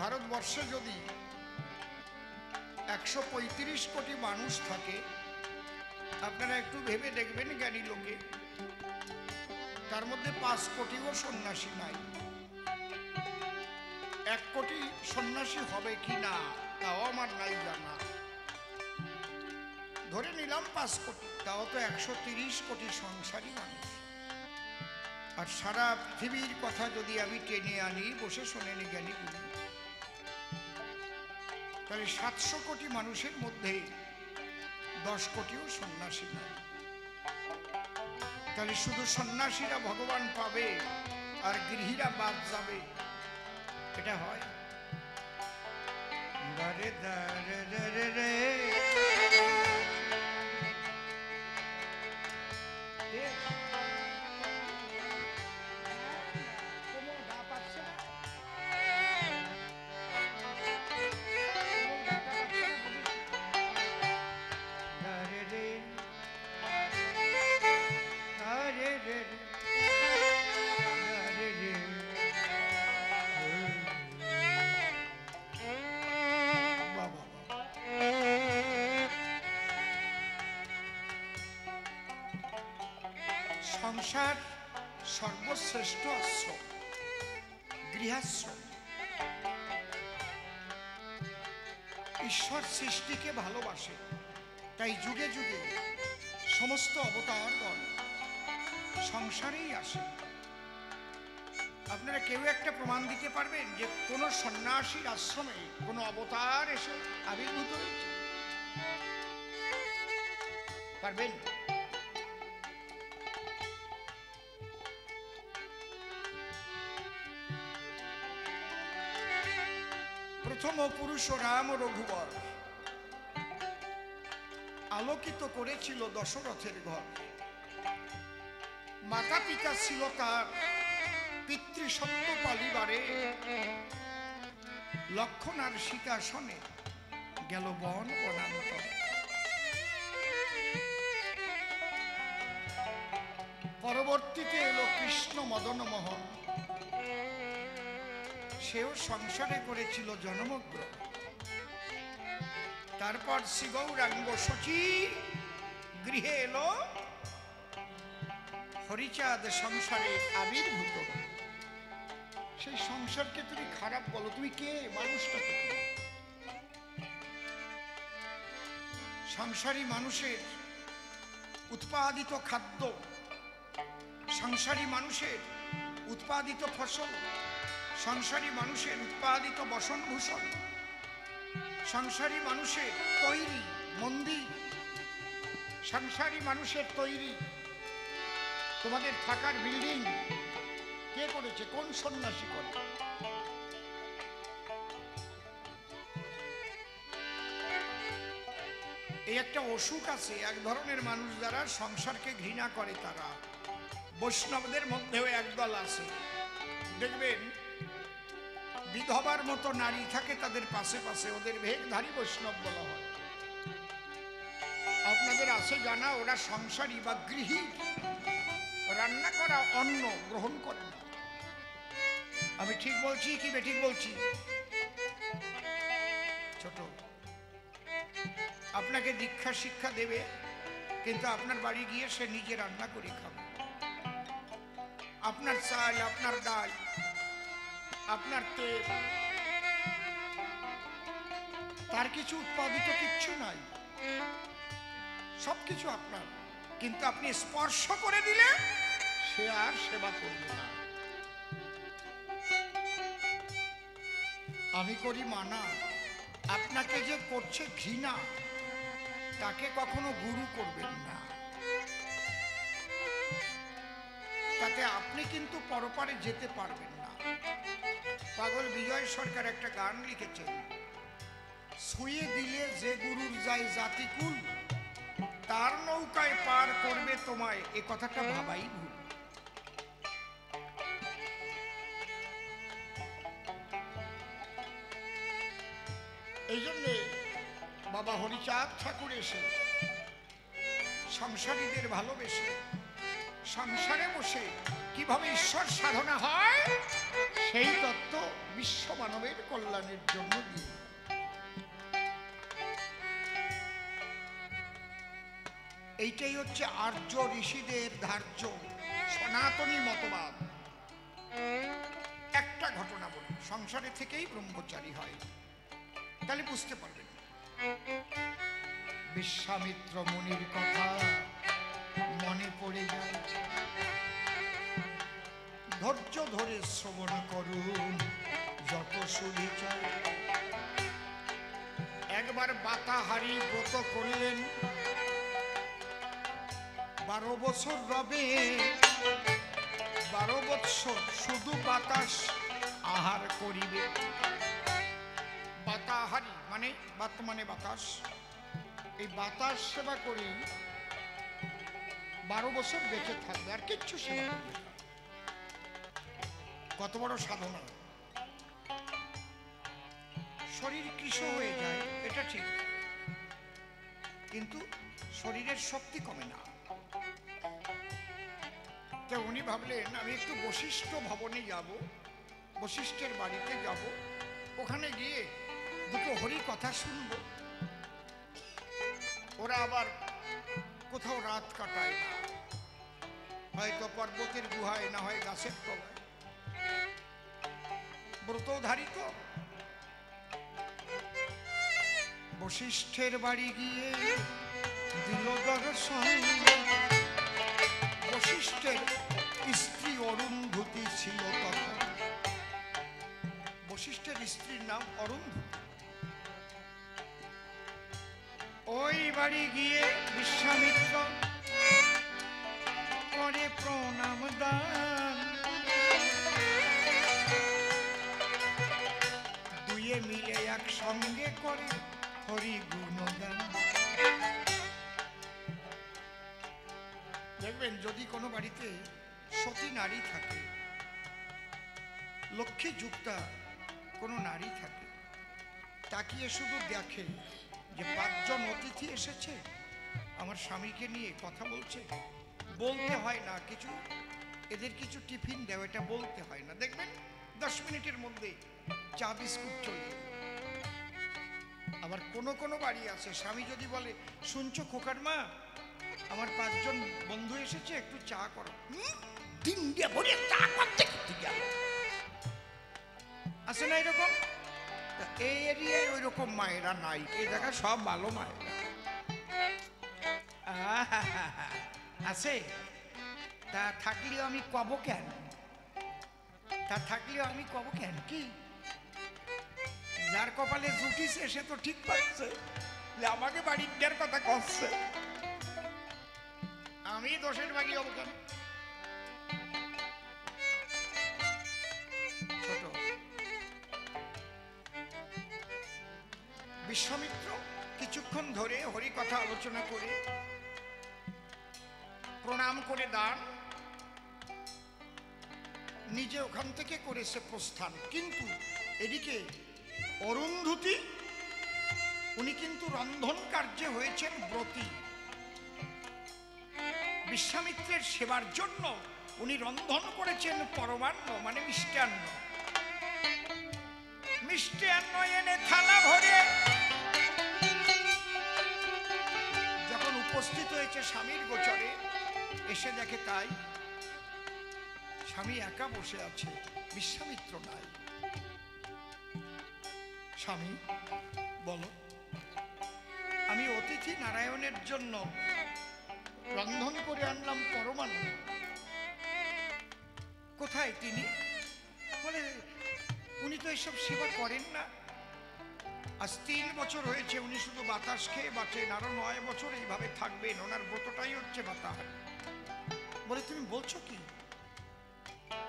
ভারতবর্ষে যদি 135 কোটি মানুষ থাকে, আপনারা একটু ভেবে দেখবেন জ্ঞানী লোকে, তার মধ্যে 5 কোটিও সন্ন্যাসী নাই। 1 কোটি সন্ন্যাসী হবে কি না তাও আমার নাই জানা। ধরে নিলাম 5 কোটি, তাও তো 130 কোটি সংসারী মানুষ। আর সারা পৃথিবীর কথা যদি আমি টেনে আনি, বসে শোনেন জ্ঞানীগুলি, তাহলে 700 কোটি মানুষের মধ্যে 10 কোটিও সন্ন্যাসী নাই। তাহলে শুধু সন্ন্যাসীরা ভগবান পাবে আর গৃহীরা বাদ যাবে, এটা হয়? দারে দারে দারে রে সংসার সর্বশ্রেষ্ঠ আশ্রম, গৃহাশ্রম। ঈশ্বর সৃষ্টিকে ভালোবাসে, তাই যুগে যুগে সমস্ত অবতারগণ সংসারেই আসে। আপনারা কেউ একটা প্রমাণ দিতে পারবেন যে কোন সন্ন্যাসীর আশ্রমে কোন অবতার এসে আবির্ভূত হয়েছে? পারবেন? প্রথম পুরুষ রাম রঘুবর আলোকিত করেছিল দশরথের ঘর। মাতা পিতা ছিল তার পিতৃসত্য পালিবারে, লক্ষণ আর সীতা শোনে গেল বন বনান্তরে। পরবর্তীতে এলো কৃষ্ণ মদন মোহন, সেও সংসারে করেছিল জন্মগ্রহণ। তারপর শ্রী গৌরাঙ্গ শচী গৃহে এলো, হরিচাঁদ সংসারে আবির্ভূত। সেই সংসারকে তুমি খারাপ বলো, তুমি কে? মানুষটাকে। সংসারী মানুষের উৎপাদিত খাদ্য, সংসারী মানুষের উৎপাদিত ফসল, সংসারী মানুষের উৎপাদিত বসনভূষণ, সংসারী মানুষের তৈরি মন্দির, সংসারী মানুষের তৈরি তোমাদের থাকার বিল্ডিং কে করেছে? কোন সন্ন্যাসী করে? এই একটা অসুখ আছে এক ধরনের মানুষ যারা সংসারকে ঘৃণা করে, তারা বৈষ্ণবদের মধ্যেও একদল আছে। দেখবেন বিধবার মতো নারী থাকে তাদের পাশে পাশে, ওদের ভেগধারী বৈষ্ণব বলা হয়। আপনাদের আছে জানা, ওরা সংসারী বা গৃহী, রান্না করা অন্ন গ্রহণ করে না। আমি ঠিক বলছি কি বেঠিক বলছি? ছোট আপনাকে দীক্ষা শিক্ষা দেবে, কিন্তু আপনার বাড়ি গিয়ে সে নিজে রান্না করে খাবে। আপনার চাল, আপনার ডাল, আপনার তেল, তার কিছু উৎপাদিত কিচ্ছু নাই, সবকিছু আপনার, কিন্তু আপনি স্পর্শ করে দিলে সে আর সেবা করবে না। আমি করি মানা, আপনাকে যে করছে ঘৃণা, তাকে কখনো গুরু করবেন না। তাতে আপনি কিন্তু পরপারে যেতে পারবেন না। পাগল বিজয় সরকার একটা গান লিখেছেন, ছুঁয়ে দিলে যে গুরুর যায় জাতিকুল, তার নৌকায় পার করবে তোমায়, এ কথাটা ভাবাই ভুল। এই জন্যে বাবা হরিচাঁদ ঠাকুর এসে সংসারীদের ভালোবেসে সংসারে বসে কিভাবে ঈশ্বর সাধনা হয় সেই তত্ত্ব বিশ্ব মানবের কল্যাণের জন্য দিয়ে। এইটাই হচ্ছে আর্য ঋষিদের ধার্য সনাতনী মতবাদ। একটা ঘটনা বলি, সংসারে থেকেই ব্রহ্মচারী হয়, তাহলে বুঝতে পারবেন। বিশ্বামিত্র মুনির কথা মনে পড়ে যায়। ধৈর্য ধরে শ্রবণ করুন যত সুবিচার। একবার বাতাহারি ব্রত করলেন, 12 বছর রবে, 12 বৎসর শুধু বাতাস আহার করিবে। বাতাহারি মানে বাত মানে বাতাস, এই বাতাস সেবা করি 12 বছর বেঁচে থাকবে, আর কিচ্ছু সেবা করবে না। কত বড় সাধনা! শরীর কৃশ হয়ে যায় এটা ঠিক, কিন্তু শরীরের শক্তি কমে না। তো উনি ভাবলেন আমি একটু বশিষ্ঠ ভবনে যাব, বশিষ্ঠের বাড়িতে যাব, ওখানে গিয়ে দুটো হরি কথা শুনব। ওরা আবার কোথাও রাত কাটায় না, হয়তো পর্বতের গুহায়, না হয় গাছের তলায়। ব্রতধারী তো। বশিষ্ঠের বাড়ি গিয়ে দিল দর্শন। বশিষ্ঠের স্ত্রী অরুন্ধতী ছিল তখন। বশিষ্ঠের স্ত্রীর নাম অরুন্ধতী। ওই বাড়ি গিয়ে বিশ্বামিত্র করে প্রণাম দান। দুয়ে মিলে একসঙ্গে করে হরি গুণগান। দেখবেন যদি কোনো বাড়িতে সতী নারী থাকে, লক্ষ্মী যুক্তা কোনো নারী থাকে, তাকিয়ে শুধু দেখে যে 5 জন অতিথি এসেছে, আমার স্বামীকে নিয়ে কথা বলছে। বলতে হয় না কিছু, এদের কিছু টিফিন দেও, এটা বলতে হয় না। দেখবেন 10 মিনিটের মধ্যে চা বিস্কুট চলে। আবার কোনো বাড়ি আছে, স্বামী যদি বলে শুনছো খোকার মা, আমার 5 জন বন্ধু এসেছে, একটু চা করো। দিনটা ভরে চা করতে গেল। আছে না এরকম? এই এরিয়ায় ওই রকম মায়েরা নাই, এই জায়গা সব ভালো মায়েরা আছে। তা থাকলেও আমি কব কেন, কি যার কপালে জুটিছে সে তো ঠিক পাচ্ছে যে আমাকে বাড়ির দেওয়ার কথা কচ্ছে, আমি দোষের ভাগী হব কেন? ছোট বিশ্বামিত্র কিছুক্ষণ ধরে হরি কথা আলোচনা করে প্রণাম করে দান, নিজে ওখান থেকে করেছে প্রস্থান। কিন্তু এদিকে অরুন্ধতী উনি কিন্তু রন্ধন কার্যে হয়েছেন ব্রতী। বিশ্বামিত্রের সেবার জন্য উনি রন্ধন করেছেন পরমান্ন মানে মিষ্টান্ন। মিষ্টান্ন এনে থালা ভরে যখন উপস্থিত হয়েছে স্বামীর গোচরে, এসে দেখে তাই স্বামী একা বসে আছে, বিশ্বামিত্র নাই। স্বামী বলো, আমি অতিথি নারায়ণের জন্য রন্ধন করে আনলাম পরমান্ন, কোথায় তিনি? বলে উনি তো এসব সেবা করেন না। আজ 3 বছর হয়েছে উনি শুধু বাতাস খেয়ে বাঁচেন, আরো 9 বছর এইভাবে থাকবেন, ওনার ব্রতটাই হচ্ছে বাতাহারি। বলে তুমি বলছো কি?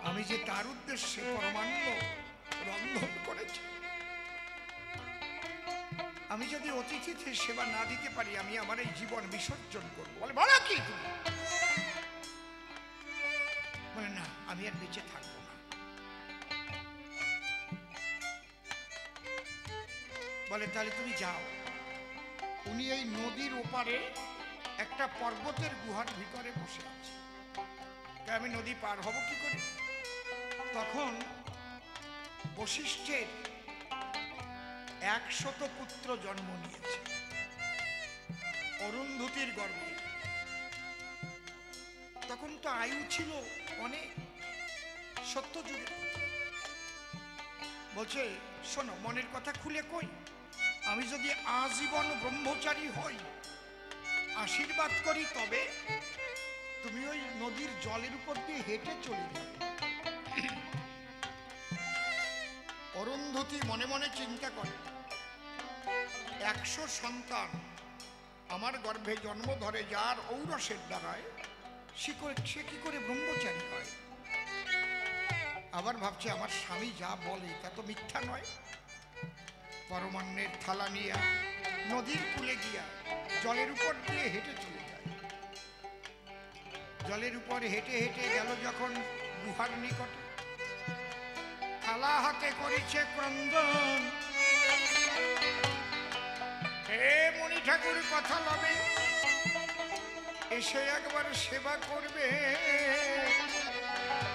আমি যে তার উদ্দেশ্যে পরমান্ন রন্ধন করেছি, আমি যদি অতিথিদের সেবা না দিতে পারি আমি আমার এই জীবন বিসর্জন করবো। বলে বলো কি তুমি? বলে না, আমি আর বেঁচে থাকবো না। বলে তাহলে তুমি যাও। উনি এই নদীর ওপারে একটা পর্বতের গুহার ভিতরে বসে আছে। আমি নদী পার হব কি করে? তখন বশিষ্ঠের 100 পুত্র জন্ম নিয়েছে অরুন্ধতির গর্ভে। তখন তো আয়ু ছিল অনেক, সত্যযুগে। বলছে শোনো, মনের কথা খুলে কই, আমি যদি আজীবন ব্রহ্মচারী হই, আশীর্বাদ করি, তবে তুমি ওই নদীর জলের উপর দিয়ে হেঁটে চলে যাবে। অরুন্ধতী মনে মনে চিন্তা করে, 100 সন্তান আমার গর্ভে জন্ম ধরে, যার ঔরসের দ্বারায় সে কি করে ব্রহ্মচারী হয়? আবার ভাবছে আমার স্বামী যা বলে তা তো মিথ্যা নয়। পরমান্নের থালা নিয়ে নদীর কূলে গিয়া জলের উপর দিয়ে হেঁটে চলে যায়। জলের উপর হেঁটে হেঁটে গেল যখন গুহার নিকটে, থালা হাতে করেছে ক্রন্দন। হে মুনি ঠাকুর, কথা লবে, এসে একবার সেবা করবে,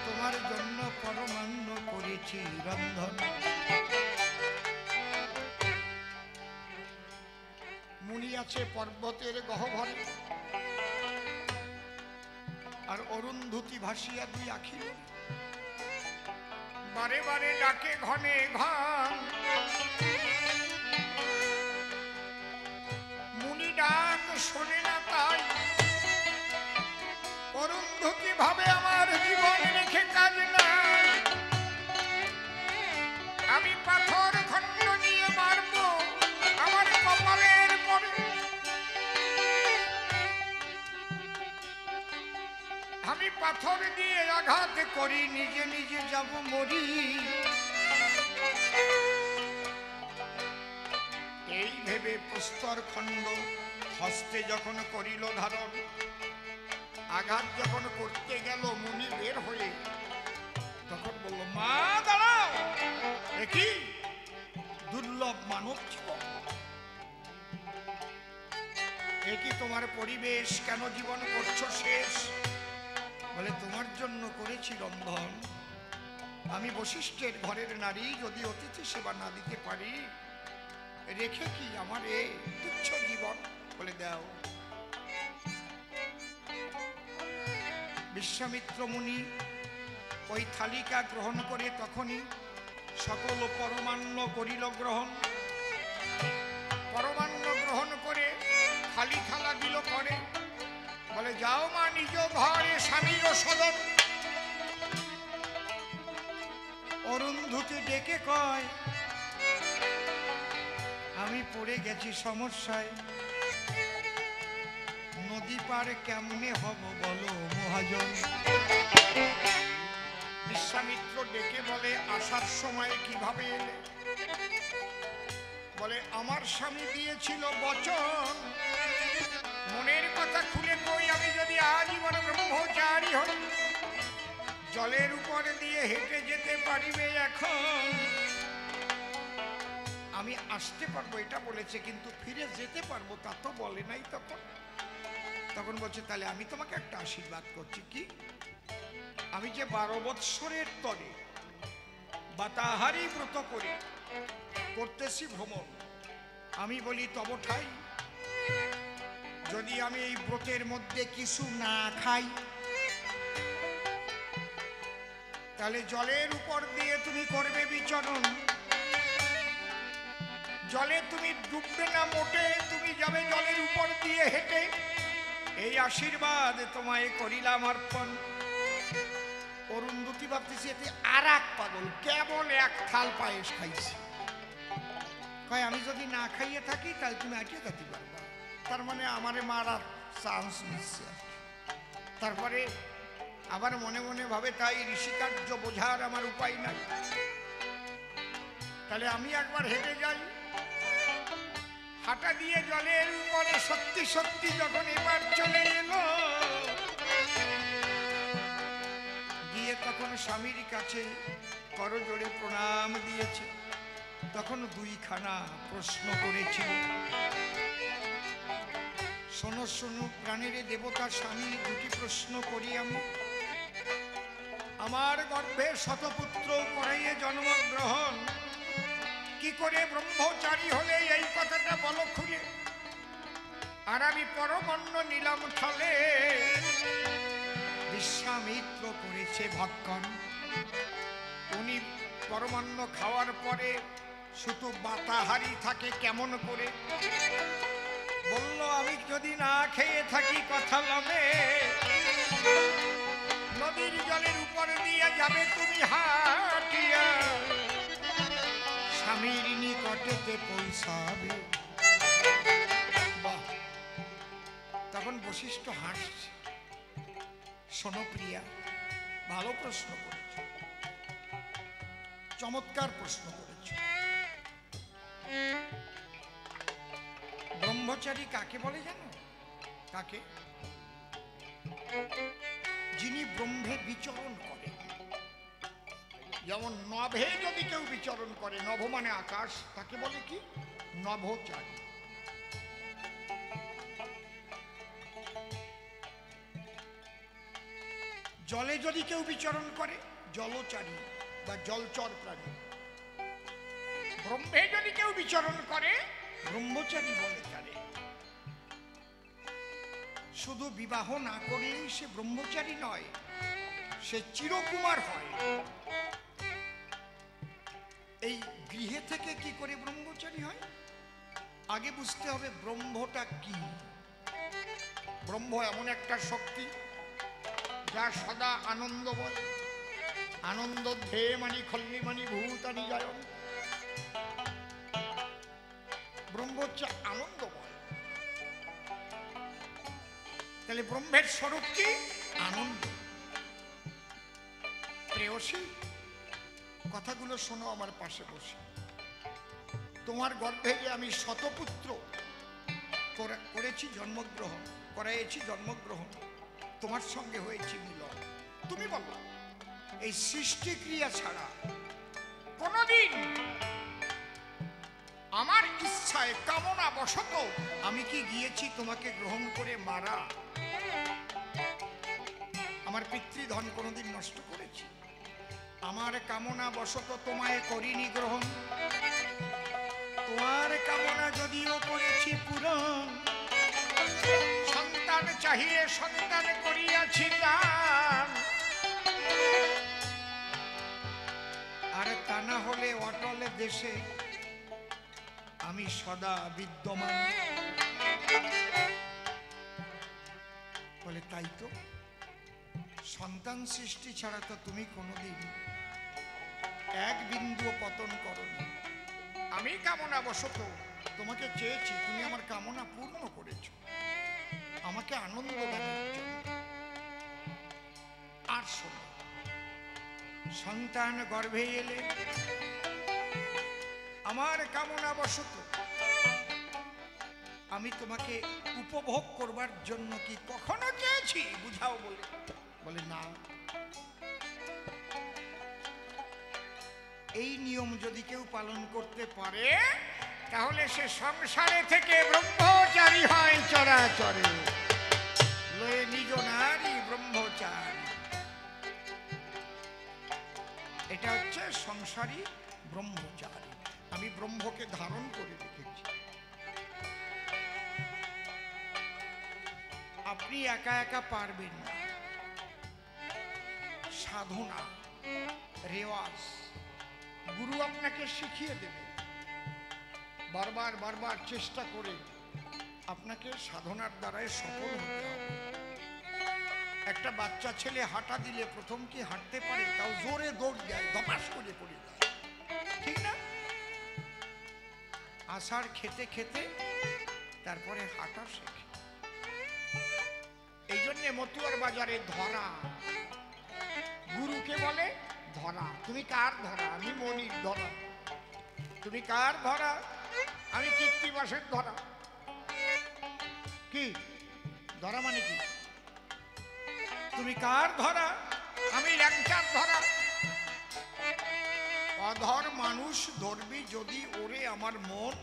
তোমার জন্য পরমান্ন করেছি রন্ধন। মুনি আছে পর্বতের গহ্বরে, আর অরুন্ধতী ভাসিয়া দুই আখি, বারে বারে ডাকে ঘনে ঘন। মুনি ডাক শোনে না, তাই অরুন্ধতী ভাবে আমার জীবন রেখে কাজ নাই, আমি পাথর খণ্ড নিয়ে মারব আমার কপালের পরে, আমি পাথর দিয়ে আঘাত করি, নিজে নিজে যাব মরি। এই ভেবে প্রস্তর খণ্ড হস্তে যখন করিল ধারণ, আঘাত যখন করতে গেল মুনি বের হয়ে, তখন বলল, মা দাঁড়াও, দেখি দুর্লভ মানব জীবন, একই তোমার পরিবেশ, কেন জীবন করছো শেষ? বলে তোমার জন্য করেছি রন্ধন, আমি বশিষ্ঠের ঘরের নারী, যদি অতিথি সেবা না দিতে পারি, রেখে কি আমার এই তুচ্ছ জীবন? বলে দাও। বিশ্বামিত্র মুনি ওই থালিকা গ্রহণ করে তখনই সকল পরমান্ন করিল গ্রহণ। পরমান্ন গ্রহণ করে থালি থালা দিল করে, বলে যাও মা নিজ ঘরে স্বামীর সদন। অরুন্ধতী ডেকে কয়, আমি পড়ে গেছি সমস্যায়, নদী পার কেমনে হব বলো মহাজন। বিশ্বামিত্র ডেকে বলে, আসার সময় কিভাবে এলে? বলে আমার স্বামী দিয়েছিল বচন, মনের কথা খুলে কই, আমি যদি আজীবন ব্রহ্মচারী হই, জলের উপরে দিয়ে হেঁটে যেতে পারিবে এখন, আমি আসতে পারবো এটা বলেছে, কিন্তু ফিরে যেতে পারবো তা তো বলে নাই। তখন বলছে, তাহলে আমি তোমাকে একটা আশীর্বাদ করছি, কি? আমি যে 12 বৎসরের তরে বাতাহারি ব্রত করে করতেছি ভ্রমণ, আমি বলি তব ঠাই, যদি আমি এই ব্রতের মধ্যে কিছু না খাই, তাহলে জলের উপর দিয়ে তুমি করবে বিচরণ, জলে তুমি ডুববে না মোটে, তুমি যাবে জলের উপর দিয়ে হেঁটে, এই আশীর্বাদ তোমায় করিলাম অর্পণ। অরুন্ধতী ভাবতেছি এতে আর এক পাগল, কেবল এক থাল পায়েস খাইছি, কয় আমি যদি না খাইয়ে থাকি তাহলে তুমি আটিয়ে খাতে পারবা, তার মানে আমারে মারার চান্স নিচ্ছে। তারপরে আবার মনে মনে ভাবে, তাই ঋষিকার্য বোঝার আমার উপায় নাই, তাহলে আমি একবার হেঁটে যাই। হাঁটা দিয়ে জলের উপরে সত্যি সত্যি যখন এবার চলে এলো, গিয়ে তখন স্বামীর কাছে করজোড়ে প্রণাম দিয়েছে। তখন দুইখানা প্রশ্ন করেছিল, শোনো শোনো প্রাণের দেবতা স্বামী, দুটি প্রশ্ন করি আমি, আমার গর্ভে শতপুত্র করাইয়ে জন্মগ্রহণ, কি করে ব্রহ্মচারী হলে এই কথাটা বলো খুলে। আর আমি পরমন্ন নিলাম ছলে, বিশ্বামিত্র করেছে ভক্ষণ। উনি পরমান্ন খাওয়ার পরে শুধু বাতাহারি থাকে কেমন করে, বলল আমি যদি না খেয়ে থাকি কথা লবে, নদীর জলের উপর দিয়ে যাবে তুমি হাটিয়া, স্বামীর নিকটেতে পৌঁছাবে। বাহ! তখন বশিষ্ঠ হাসছে। শোনো প্রিয়া, ভালো প্রশ্ন করেছ, চমৎকার প্রশ্ন করেছ। ব্রহ্মচারী কাকে বলে জানো? কাকে? যিনি ব্রহ্মে বিচরণ করে। যেমন নভে যদি কেউ বিচরণ করে, নভ মানে আকাশ, তাকে বলে কি? নভোচারী। জলে যদি কেউ বিচরণ করে, জলচারী বা জলচর প্রাণী। ব্রহ্মে যদি কেউ বিচরণ করে, ব্রহ্মচারী বলে তারে। শুধু বিবাহ না করলেই সে ব্রহ্মচারী নয়, সে চিরকুমার হয়। এই গৃহে থেকে কি করে ব্রহ্মচারী হয়? আগে বুঝতে হবে ব্রহ্মটা কি। ব্রহ্ম এমন একটা শক্তি যা সদা আনন্দময়। আনন্দ ধে মানি খল্লি মানি ভূতানি জায়ন। ব্রহ্ম হচ্ছে আনন্দময়। তাহলে ব্রহ্মের স্বরূপ কি? আনন্দ। প্রেয়সী, কথাগুলো শোনো আমার পাশে বসে। তোমার গর্ভে যে আমি শতপুত্র করেছি জন্মগ্রহণ, করাইছি জন্মগ্রহণ, তোমার সঙ্গে হয়েছি মিলন। তুমি বলো, এই সৃষ্টি ক্রিয়া ছাড়া কোনদিন আমার ইচ্ছায় কামনা বশত আমি কি গিয়েছি তোমাকে গ্রহণ করে মারা? আমার পিতৃধন কোনদিন নষ্ট করেছি? আমার কামনা বশত তোমায় করিনি গ্রহণ। তোমার কামনা যদিও করেছি পূরণ, সন্তান চাহিলে সন্তান করিয়াছি দান। আর তা না হলে অটলে দেশে আমি সদা বিদ্যমান। বলে তাই তো, সন্তান সৃষ্টি ছাড়া তো তুমি কোনোদিন এক বিন্দু পতন করনি। আমি কামনা বশত তোমাকে চেয়েছি, তুমি আমার কামনা পূর্ণ করেছো আমাকে আনন্দ দানের জন্য। আর শোনো, সন্তান গর্ভে এলে আমার কামনা বশত আমি তোমাকে উপভোগ করবার জন্য কি কখনো চেয়েছি? বুঝাও বলে। বলে না। এই নিয়ম যদি কেউ পালন করতে পারে, তাহলে সে সংসারে থেকে ব্রহ্মচারী হয় চরাচরে। লয়ে নিজ নারী ব্রহ্মচারী। এটা হচ্ছে সংসারী ব্রহ্মচারী। আমি ব্রহ্মকে ধারণ করে রেখেছি। আপনি একা একা পারবেন না। সাধনা, রেওয়াজ, গুরু আপনাকে শিখিয়ে দেবে। বারবার বারবার চেষ্টা করে আপনাকে সাধনার দ্বারাই সফল হতে হবে। একটা বাচ্চা ছেলে হাঁটা দিলে প্রথম কি হাঁটতে পারে? তাও জোরে দৌড় যায়, ধপাস করে পড়ে যায়, ঠিক না? আষাঢ় খেতে খেতে তারপরে হাঁটা শেখে। এই জন্যে মতুয়ার বাজারে ধরা, গুরুকে বলে ধরা। তুমি কার ধরা? আমি মনির ধরা। তুমি কার ধরা? আমি কীর্তিবাসের ধরা। কি ধরা মানে কি? তুমি কার ধরা? আমি ল্যাংচার ধরা। অধর মানুষ ধরবি যদি ওরে আমার মন,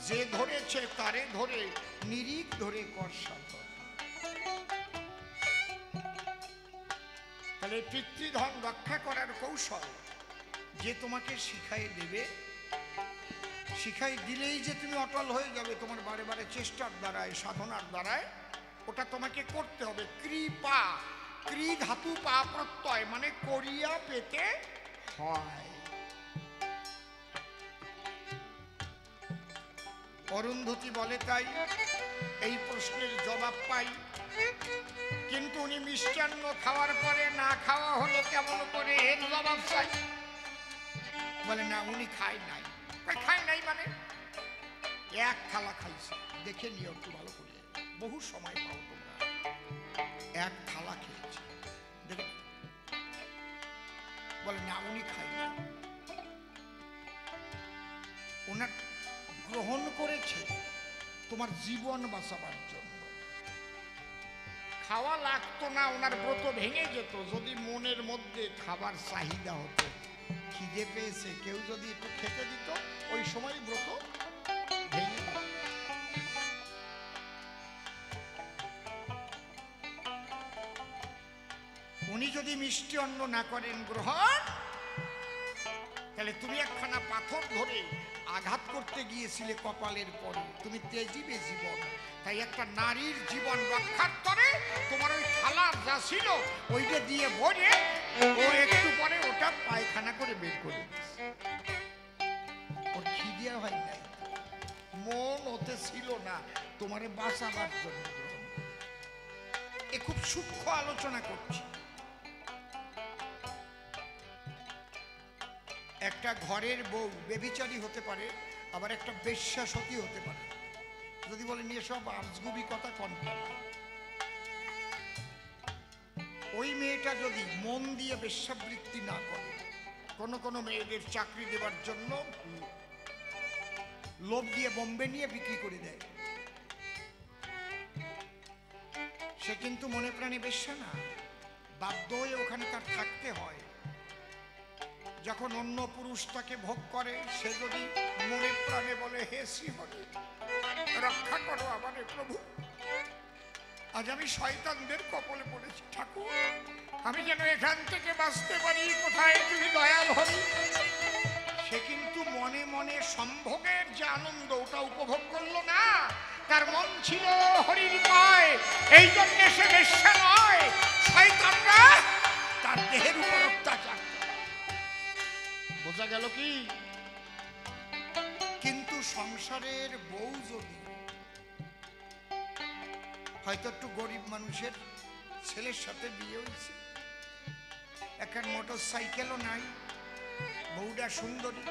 যে ধরেছে তারে ধরে নিরিখ ধরে কর সাধন। তাহলে পিতৃধন রক্ষা করার কৌশল যে তোমাকে শিখাই দেবে, শিখাই দিলেই যে তুমি অটল হয়ে যাবে তোমার বারে বারে চেষ্টার দ্বারায়, সাধনার দ্বারায়, ওটা তোমাকে করতে হবে। কৃপা, ক্রি ধাতু পা প্রত্যয়, মানে করিয়া পেতে হয়। অরুন্ধতী বলে তাই এই প্রশ্নের জবাব পাই, কিন্তু উনি মিষ্টান্ন খাওয়ার পরে না খাওয়া হলো কেমন করে এর জবাব চাই। বলে না উনি খায় নাই। খায় নাই মানে এক থালা খাইছে, দেখে নিও একটু ভালো করে, বহু সময় পাও তোমরা। এক থালা খেয়েছে দেখে, বলে না উনি খায় নাই, ওনার গ্রহণ করেছে তোমার জীবন বাঁচাবার জন্য। খাওয়া লাগতো না, ওনার ব্রত ভেঙে যেত যদি মনের মধ্যে খাবার চাহিদা হতো, খিদে পেয়েছে, কেউ যদি একটু খেতে দিত, ওই সময় ব্রত ভেঙে যেত। উনি যদি মিষ্টি অন্ন না করেন গ্রহণ, তাহলে তুমি একখানা পাথর ধরে আঘাত করতে গিয়েছিলে কপালের পরে, তুমি তেজিবে জীবন। তাই একটা নারীর জীবন রক্ষার তরে তোমার ওই থালা যা ছিল ওইটা দিয়ে ভরে ও একটু পরে ওটা পায়খানা করে বের করে দিয়েছে। ওর খিদে হয় নাই, মন ওতে ছিল না, তোমারে বাঁচাবার জন্য গ্রহণ। এ খুব সূক্ষ্ম আলোচনা করছি। একটা ঘরের বউ বেবিচারী হতে পারে, আবার একটা বেশ্যা সতী হতে পারে। যদি বলেন এসব আজগুবি কথা কন, ওই মেয়েটা যদি মন দিয়ে বেশ্যাবৃত্তি না করে, কোন মেয়েদের চাকরি দেওয়ার জন্য লোভ দিয়ে বোম্বে নিয়ে বিক্রি করে দেয়, সে কিন্তু মনে প্রাণে বেশ্যা না, বাধ্য হয়ে ওখানে তার থাকতে হয়। যখন অন্য পুরুষ তাকে ভোগ করে, সে যদি মনে প্রাণে বলে হে শ্রীহরি রক্ষা করো আমারে প্রভু, আজ আমি শয়তানদের কপালে পড়েছি, ঠাকুর আমি যেন এখান থেকে বাঁচতে পারি, কোথায় তুমি দয়াল হরি। সে কিন্তু মনে মনে সম্ভোগের যে আনন্দ ওটা উপভোগ করলো না, তার মন ছিল হরির পায়, এই জন্য সে বেশ্যা নয়। শয়তানরা তার দেহের উপর অত্যাচার, বোঝা গেল কি? কিন্তু সংসারের বউ যদি হয়তো একটু গরিব মানুষের ছেলের সাথে বিয়ে হয়েছে, একটা মোটর সাইকেলও নাই, বউটা সুন্দরী,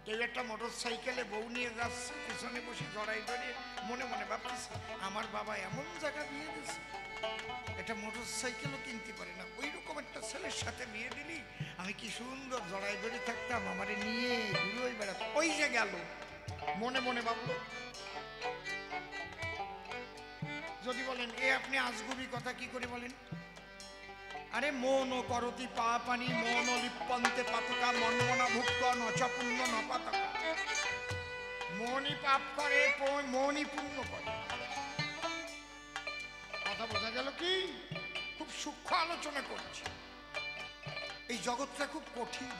কেউ একটা মোটর সাইকেলে বউ নিয়ে যাচ্ছে, পিছনে বসে জড়াই ধরে মনে মনে ভাবতেছে আমার বাবা এমন জায়গা বিয়ে দিচ্ছে, একটা মোটর সাইকেলও কিনতে পারে না, ওই রকম একটা ছেলের সাথে বিয়ে দিলি আমি কি সুন্দর জড়াই ধরে থাকতাম, আমারে নিয়ে ঘুরে বেড়াতো। ওই যে গেল মনে মনে ভাবলো। যদি বলেন এ আপনি আজগুবি কথা কি করে বলেন, আরে মন ও করতি পাপানি মন ও লিপ্পন্তে পাতকা মনমনা ভুক্ত নচপুণ্য নপাতকা, মনই পাপ করে মনই পুণ্য করে। কথা বোঝা গেল কি? খুব সূক্ষ্ম আলোচনা করছি। এই জগৎটা খুব কঠিন।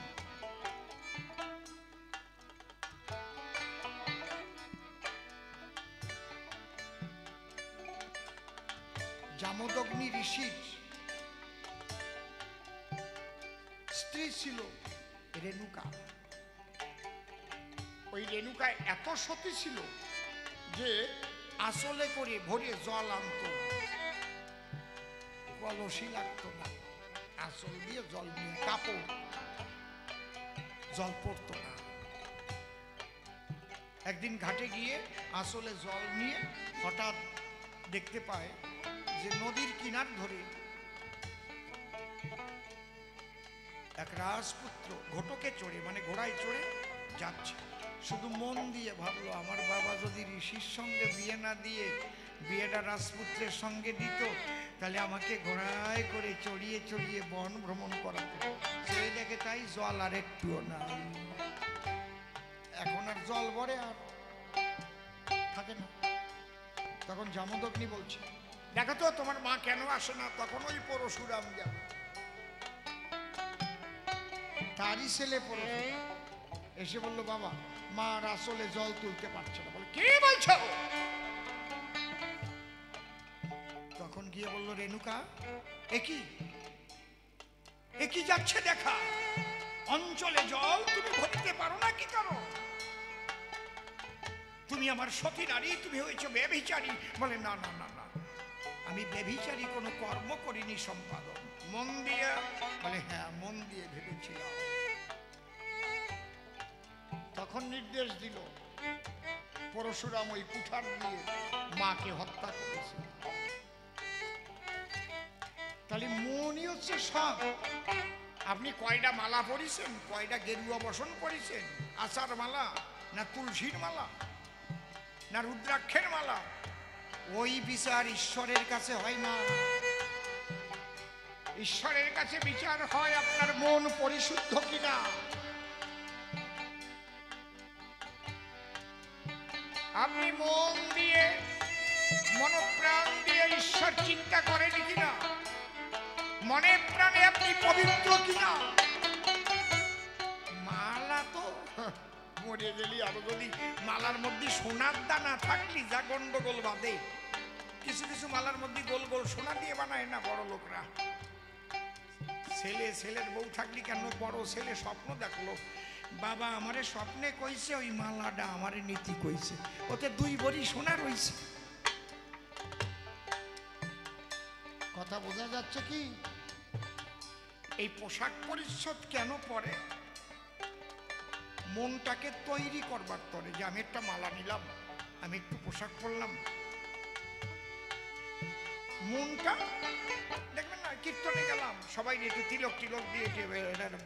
জামদগ্নি ঋষির স্ত্রী ছিল রেণুকা। ওই রেণুকা এত সতী ছিল যে আসলে করে ভরে জল আনত, কলসি লাগতো না, আসল দিয়ে জল নিয়ে কাপড়, জল পড়তো না। একদিন ঘাটে গিয়ে আসলে জল নিয়ে হঠাৎ দেখতে পায় যে নদীর কিনার ধরে এক রাজপুত্র ঘটকে চড়ে, মানে ঘোড়ায় চড়ে যাচ্ছে। শুধু মন দিয়ে ভাবলো আমার বাবা যদি ঋষির সঙ্গে বিয়ে না দিয়ে বিয়েটা রাজপুত্রের সঙ্গে দিত, তাহলে আমাকে ঘোড়ায় করে চড়িয়ে চড়িয়ে বন ভ্রমণ করাতো। সে দেখে তাই জল আর একটুও না, এখন আর জল ভরে আর থাকে না। তখন জামদগ্নি বলছে দেখো তো তোমার মা কেন আসে না? তখন ওই পরশুরাম যাবে, তারই ছেলে পরশুরাম এসে বলল, বাবা মা আর আসলে জল তুলতে পারছে না। বলে, কি বলছো? তখন গিয়ে বলল, রেণুকা একই যাচ্ছে দেখা, অঞ্চলে জল তুমি ভরতে পারো না, কি করো? তুমি আমার সতী নারী, তুমি হয়েছো ব্যভিচারী। বলে, না না না না, আমি ব্যভিচারী কোনো কর্ম করিনি সম্পাদন। মন দিয়ে? বলে, হ্যাঁ মন দিয়ে ভেবেছিলাম। তখন নির্দেশ দিল, পরশুরাম ওই কুঠার দিয়ে মাকে হত্যা করেছে। তাহলে মনই হচ্ছে সব। আপনি কয়টা মালা পরিছেন, কয়টা গেরুয়া বসন পরিছেন? আচার মালা না তুলসীর মালা না রুদ্রাক্ষের মালা? ওই বিচার ঈশ্বরের কাছে হয় না। ঈশ্বরের কাছে বিচার হয় আপনার মন পরিশুদ্ধ কিনা। আপনি মন দিয়ে, মনপ্রাণ দিয়ে ঈশ্বর চিন্তা করেন কিনা, মনে প্রাণে আপনি পবিত্র কিনা। মালা তো মরে গেলি, আরো যদি মালার মধ্যে সোনার দানা থাকলি যা গন্ডগোল বাঁধে। কিছু কিছু মালার মধ্যে গোল গোল সোনা দিয়ে বানায় না বড় লোকরা। ছেলের বউ থাকলি কেন, বড় ছেলে স্বপ্ন দেখলো, বাবা আমারে স্বপ্নে কইছে ওই মালাটা আমারে নীতি কইছে, ওতে 2 ভরি সোনা রইছে। কথা বোঝা যাচ্ছে কি? এই পোশাক পরিচ্ছদ কেন পরে? মনটাকে তৈরি করবার তরে, যে আমি একটা মালা নিলাম, আমি একটু পোশাক পরলাম, মনটা দেখবেন না, কীর্তনে গেলাম সবাই একটু তিলক টিলক দিয়ে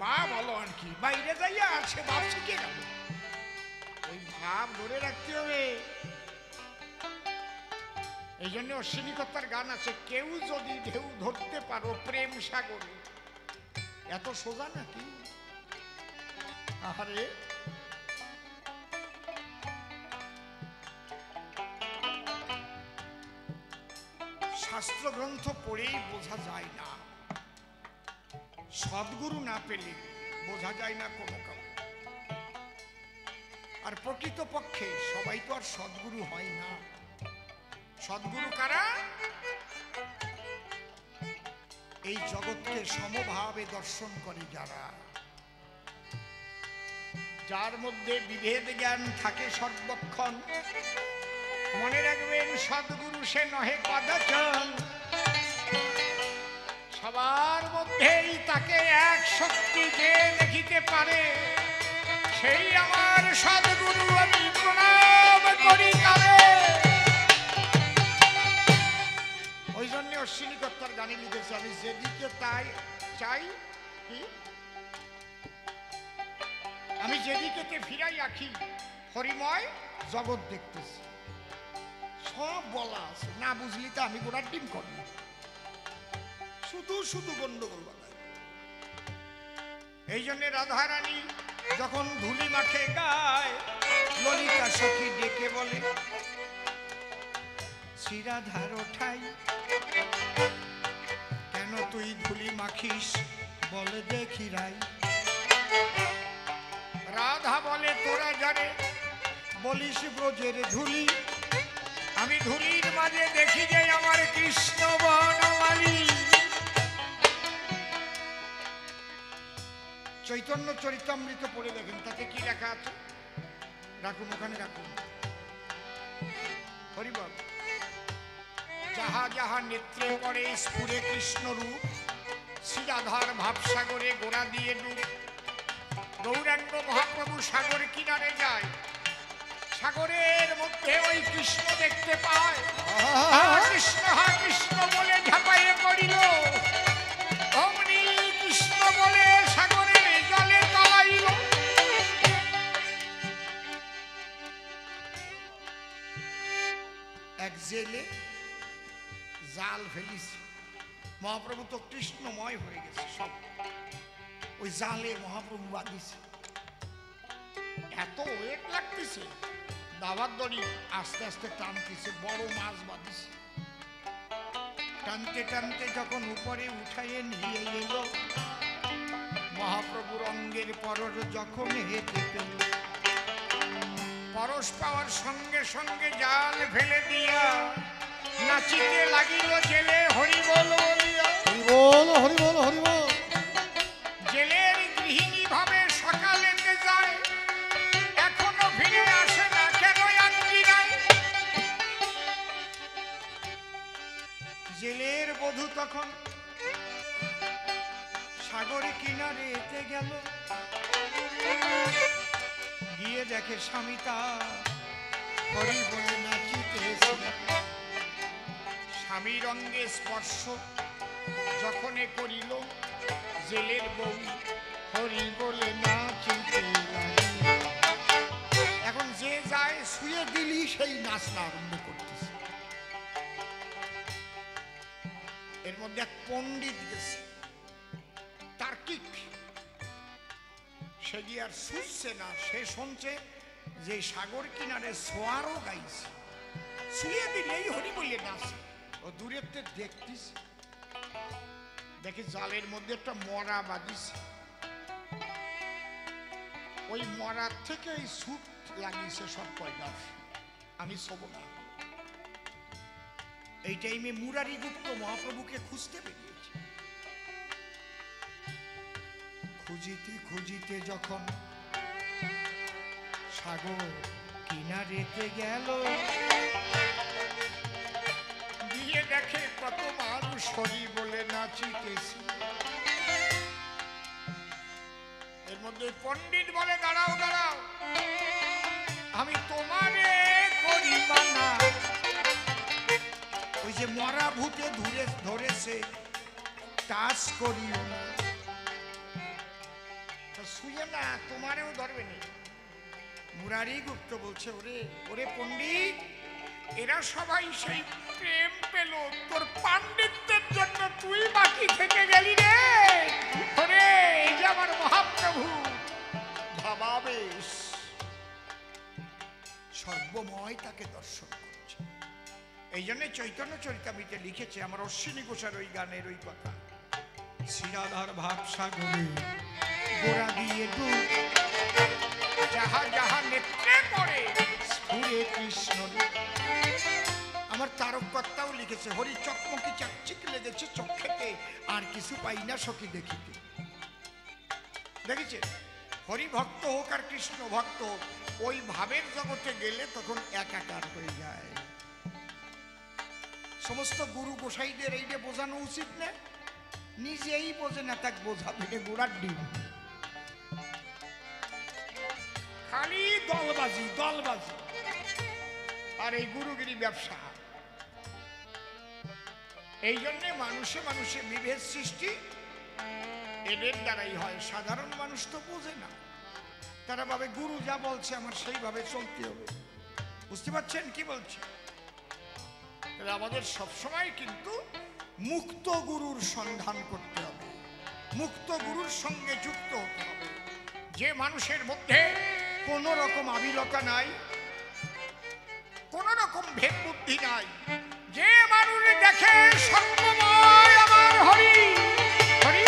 বা বলো আর কি, বাইরে যাইয়া আর সে ভাব শিখে গেল। ওই ভাব ধরে রাখতে হবে। এই জন্য অশ্বিনীকর্তার গান আছে, কেউ যদি ঢেউ ধরতে পারো প্রেম সাগরে। এত সোজা নাকি? আরে শাস্ত্র গ্রন্থ পড়েই বোঝা যায় না, সদ্গুরু না পেলে বোঝা যায় না কোনো কাউ। আর প্রকৃতপক্ষে সবাই তো আর সদ্গুরু হয় না। সদ্গুরু কারা? এই জগৎকে সমভাবে দর্শন করে যারা, যার মধ্যে বিভেদ জ্ঞান থাকে সর্বক্ষণ। মনে রাখবেন, সদ্গুরু সে নহে কদাচন। সবার মধ্যেই তাকে এক শক্তি যে দেখিতে পারে, সেই আমার সদ্গুরু, আমি প্রণাম করি তারে। ওই জন্য অশ্বিনীকর্তার গানে লিখেছে, আমি যেদিকে তাই চাই, কি আমি যেদিকে ফিরাই আঁকি, হরিময় জগৎ দেখতেছি। সব বলা আছে, না বুঝলি তো আমি গোড়ার ডিম করি, শুধু শুধু গন্ডগোল বানাই। এই জন্য রাধারানী যখন ধুলি মাখে গায়, ললিতা সখী ডেকে বলে, শ্রীরাধার ঠাই কেন তুই ধুলি মাখিস, বলে দেখি রাই। রাধা বলে, তোরা জানে বলিস ব্রজের ধুলি, আমি ধুলির মাঝে দেখি যে আমার কৃষ্ণ বনমালী। চৈতন্য চরিতামৃত পড়ে দেখেন, তাতে কি লেখা আছে, রাখুন ওখানে রাখুন। হরিবল, যাহা যাহা নেত্রে পড়ে স্ফুরে কৃষ্ণ রূপ, শ্রীরাধার ভাবসাগরে গোড়া দিয়ে ডুব। গৌরাঙ্গ মহাপ্রভু সাগর কিনারে যায়, সাগরের মধ্যে ওই কৃষ্ণ দেখতে পায়। কৃষ্ণ হা কৃষ্ণ বলে ঝাঁপাইয়ে পড়িল, অমনি কৃষ্ণ বলে সাগরের জলে তলাইল। এক জেলে জাল ফেলিছে, মহাপ্রভু তো কৃষ্ণময় হয়ে গেছে সব, ওই জালে মহাপ্রভু বাঁধিছে। এত ওয়েট লাগতেছে, দাবার দড়ি আস্তে আস্তে টানতেছে, বড় মাছ বাঁধিছে। টানতে টানতে যখন উপরে উঠাইয়ে নিয়ে এলো, মহাপ্রভুর অঙ্গের পরশ যখন হেঁটে পেল, পরশ পাওয়ার সঙ্গে সঙ্গে জাল ফেলে দিয়া নাচিতে লাগিল জেলে হরি বল বলিয়া। হরি বল, হরি বল, হরি বল। জেলের গৃহিণী ভাবে সকালেতে যায়, এখনো ফিরে আসে না কেন আঙ্গিনায়। জেলের বধূ তখন সাগর কিনারে এতে গেল, গিয়ে দেখে স্বামী তার হরি বলে নাচিতেছে। স্বামীর অঙ্গে স্পর্শ যখন করিল, জেলের বউ হরি বলে নাচিতে লাগিল। এখন যে যায় শুয়ে দিলি সেই নাচ না আরম্ভ করতেছে। এর মধ্যে এক পণ্ডিত গেছে, তার্কিক, সে গিয়ে আর শুনছে না, সে শুনছে যে সাগর কিনারে সোয়ারও গাইছে, শুয়ে দিলেই হরি বলে নাচ। ও দূরের দেখতিস, দেখি জালের মধ্যে একটা মরা বাজিছে, ওই মরার থেকে এই সুপ লাগিয়েছে সব কয়টা। আমি শোব না। এই টাইমে মুরারি গুপ্ত মহাপ্রভুকে খুঁজতে বেরিয়েছে। খুঁজিতে খুঁজিতে যখন সাগর কিনারেতে গেল, গিয়ে দেখে কত মানুষ হরি বলে নাচিতেছে। এর মধ্যে পণ্ডিত বলে, দাঁড়াও দাঁড়াও, আমি তোমারে করি মানা। ওই যে মরা ভূতে ধরেছে, টাচ করিও না, শুয়ে না, তোমারেও ধরবে না। মুরারি গুপ্ত বলছে, ওরে ওরে পণ্ডিত, এরা সবাই সেই প্রেম পেল, তোর পাণ্ডিত্যের জন্য তুই বাকি থেকে গেলি রে। ওরে এই যে আমার মহাপ্রভু ভাবাবেশ, সর্বময় তাকে দর্শন করছে। এই জন্য চৈতন্য চরিতামৃতে লিখেছে আমার অশ্বিনী ঘোষার ওই গানের ওই কথা, শ্রীরাধার ভাব সাগরে গোড়া দিয়ে ডুব, যাহা যাহা নেত্রে পড়ে স্ফুরে কৃষ্ণ। আমার তারককর্তাও লিখেছে, হরি চকমকি চাকচিক লেগেছে চক্ষেতে, আর কিছু পাই না সখী দেখিতে। দেখেছে, হরি ভক্ত হোক আর কৃষ্ণ ভক্ত হোক, ওই ভাবের জগতে গেলে তখন একাকার হয়ে যায়। সমস্ত গুরু গোসাইদের এইটা বোঝানো উচিত না, নিজেই বোঝে না, তাকে বোঝাবে গোড়ার ডিম। খালি দলবাজি দলবাজি আর এই গুরুগিরি ব্যবসা। এই জন্যে মানুষে মানুষে বিভেদ সৃষ্টি এদের দ্বারাই হয়। সাধারণ মানুষ তো বোঝে না, তারা ভাবে গুরু যা বলছে আমার সেইভাবে চলতে হবে। বুঝতে পারছেন কি বলছি? আমাদের সবসময় কিন্তু মুক্ত গুরুর সন্ধান করতে হবে, মুক্ত গুরুর সঙ্গে যুক্ত হতে হবে, যে মানুষের মধ্যে কোন রকম আবিলতা নাই, কোন রকম ভেদ বুদ্ধি নাই, যে মানুষ দেখে সর্বময় আমার হরি হরি,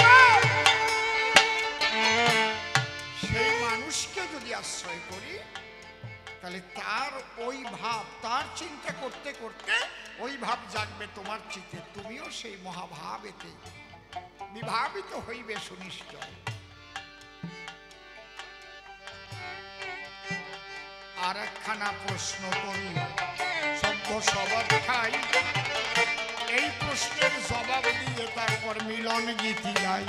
সেই মানুষকে যদি আশ্রয় করি তাহলে তার ওই ভাব, তার চিন্তা করতে করতে ওই ভাব জাগবে তোমার চিত্তে, তুমিও সেই মহাভাবেতে বিভাবিত হইবে সুনিশ্চয়। আর একখানা প্রশ্ন করি সভ্য সবার ঠাই, এই প্রশ্নের জবাব দিয়ে তারপর মিলন গীতি গাই।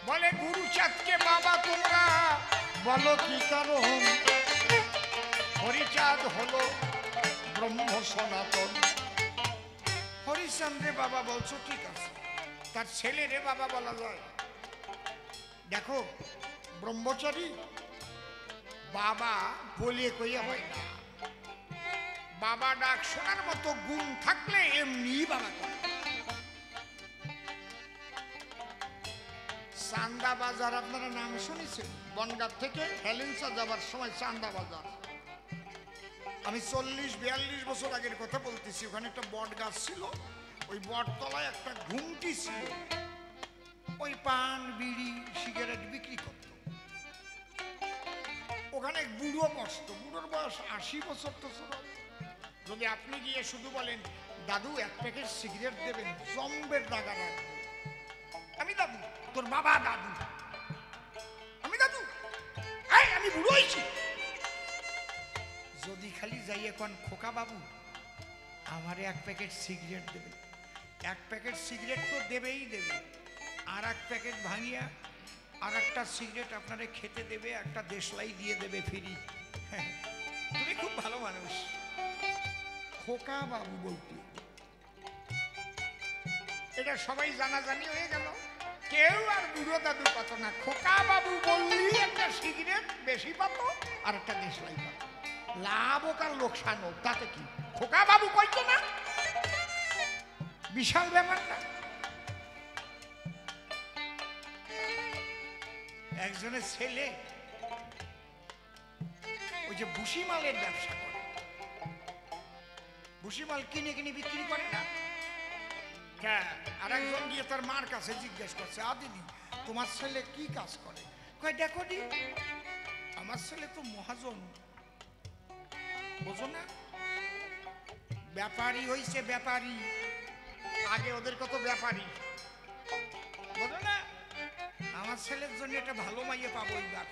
বলে গুরুচাঁদকে বাবা তোমরা বলো কি কারণ, হরিচাঁদ হলো ব্রহ্ম সনাতন। হরিচাঁদরে বাবা বলছো ঠিক আছে, তার ছেলেরে বাবা বলা যায়? দেখো ব্রহ্মচারী বাবা বলে কইয়া হয় না, বাবা ডাক শোনার মতো গুণ থাকলে এমনি বাবা করে। চান্দা বাজার আপনারা নাম শুনেছেন? বনগাঁ থেকে হেলেন্সা যাবার সময় চান্দা বাজার, আমি 40-42 বছর আগের কথা বলতেছি। ওখানে একটা বট গাছ ছিল, ওই বটতলায় একটা ঘুমটি ছিল, ওই পান বিড়ি সিগারেট বিক্রি করত। ওখানে এক বুড়ো বসত, বুড়োর বয়স 80 বছর তো ছিল। যদি আপনি গিয়ে শুধু বলেন দাদু 1 প্যাকেট সিগারেট দেবেন, জম্বের দাগা রাখবে। আমি দাদু? তোর বাবা দাদু? আমি দাদু? আমি বুড়ো হয়েছি। যদি খালি যাই এখন খোকা বাবু আমারে 1 প্যাকেট সিগারেট দেবে, 1 প্যাকেট সিগারেট তো দেবেই দেবে, আর 1 প্যাকেট ভাঙিয়া আর একটা সিগারেট আপনারে খেতে দেবে, একটা দেশলাই দিয়ে দেবে ফ্রি। তুমি খুব ভালো মানুষ। খোকা বাবু বলতে এটা সবাই জানাজানি হয়ে গেল, কেউ আর বুড়ো দাদু পাতো না। খোকা বাবু বললি একটা সিগারেট বেশি পাতো আর একটা দেশলাই পাতো। লাভ হোক আর লোকসান হোক তাতে কি, খোকা বাবু কইতো না? বিশাল ব্যাপার না? একজনের ছেলে ওই যে ভুসিমালের ব্যবসা করে, ভুসিমাল কিনে কিনে বিক্রি করে না। আর একজন গিয়ে তার মার কাছে জিজ্ঞেস করছে, দিদি তোমার ছেলে কি কাজ করে? কয় দেখো দি আমার ছেলে তো মহাজন, বোঝো না? ব্যাপারী হইছে ব্যাপারী, আগে ওদের কত ব্যাপারী, বোঝো না? আমার ছেলের জন্য একটা ভালো মাইয়ে পাবো এইবার।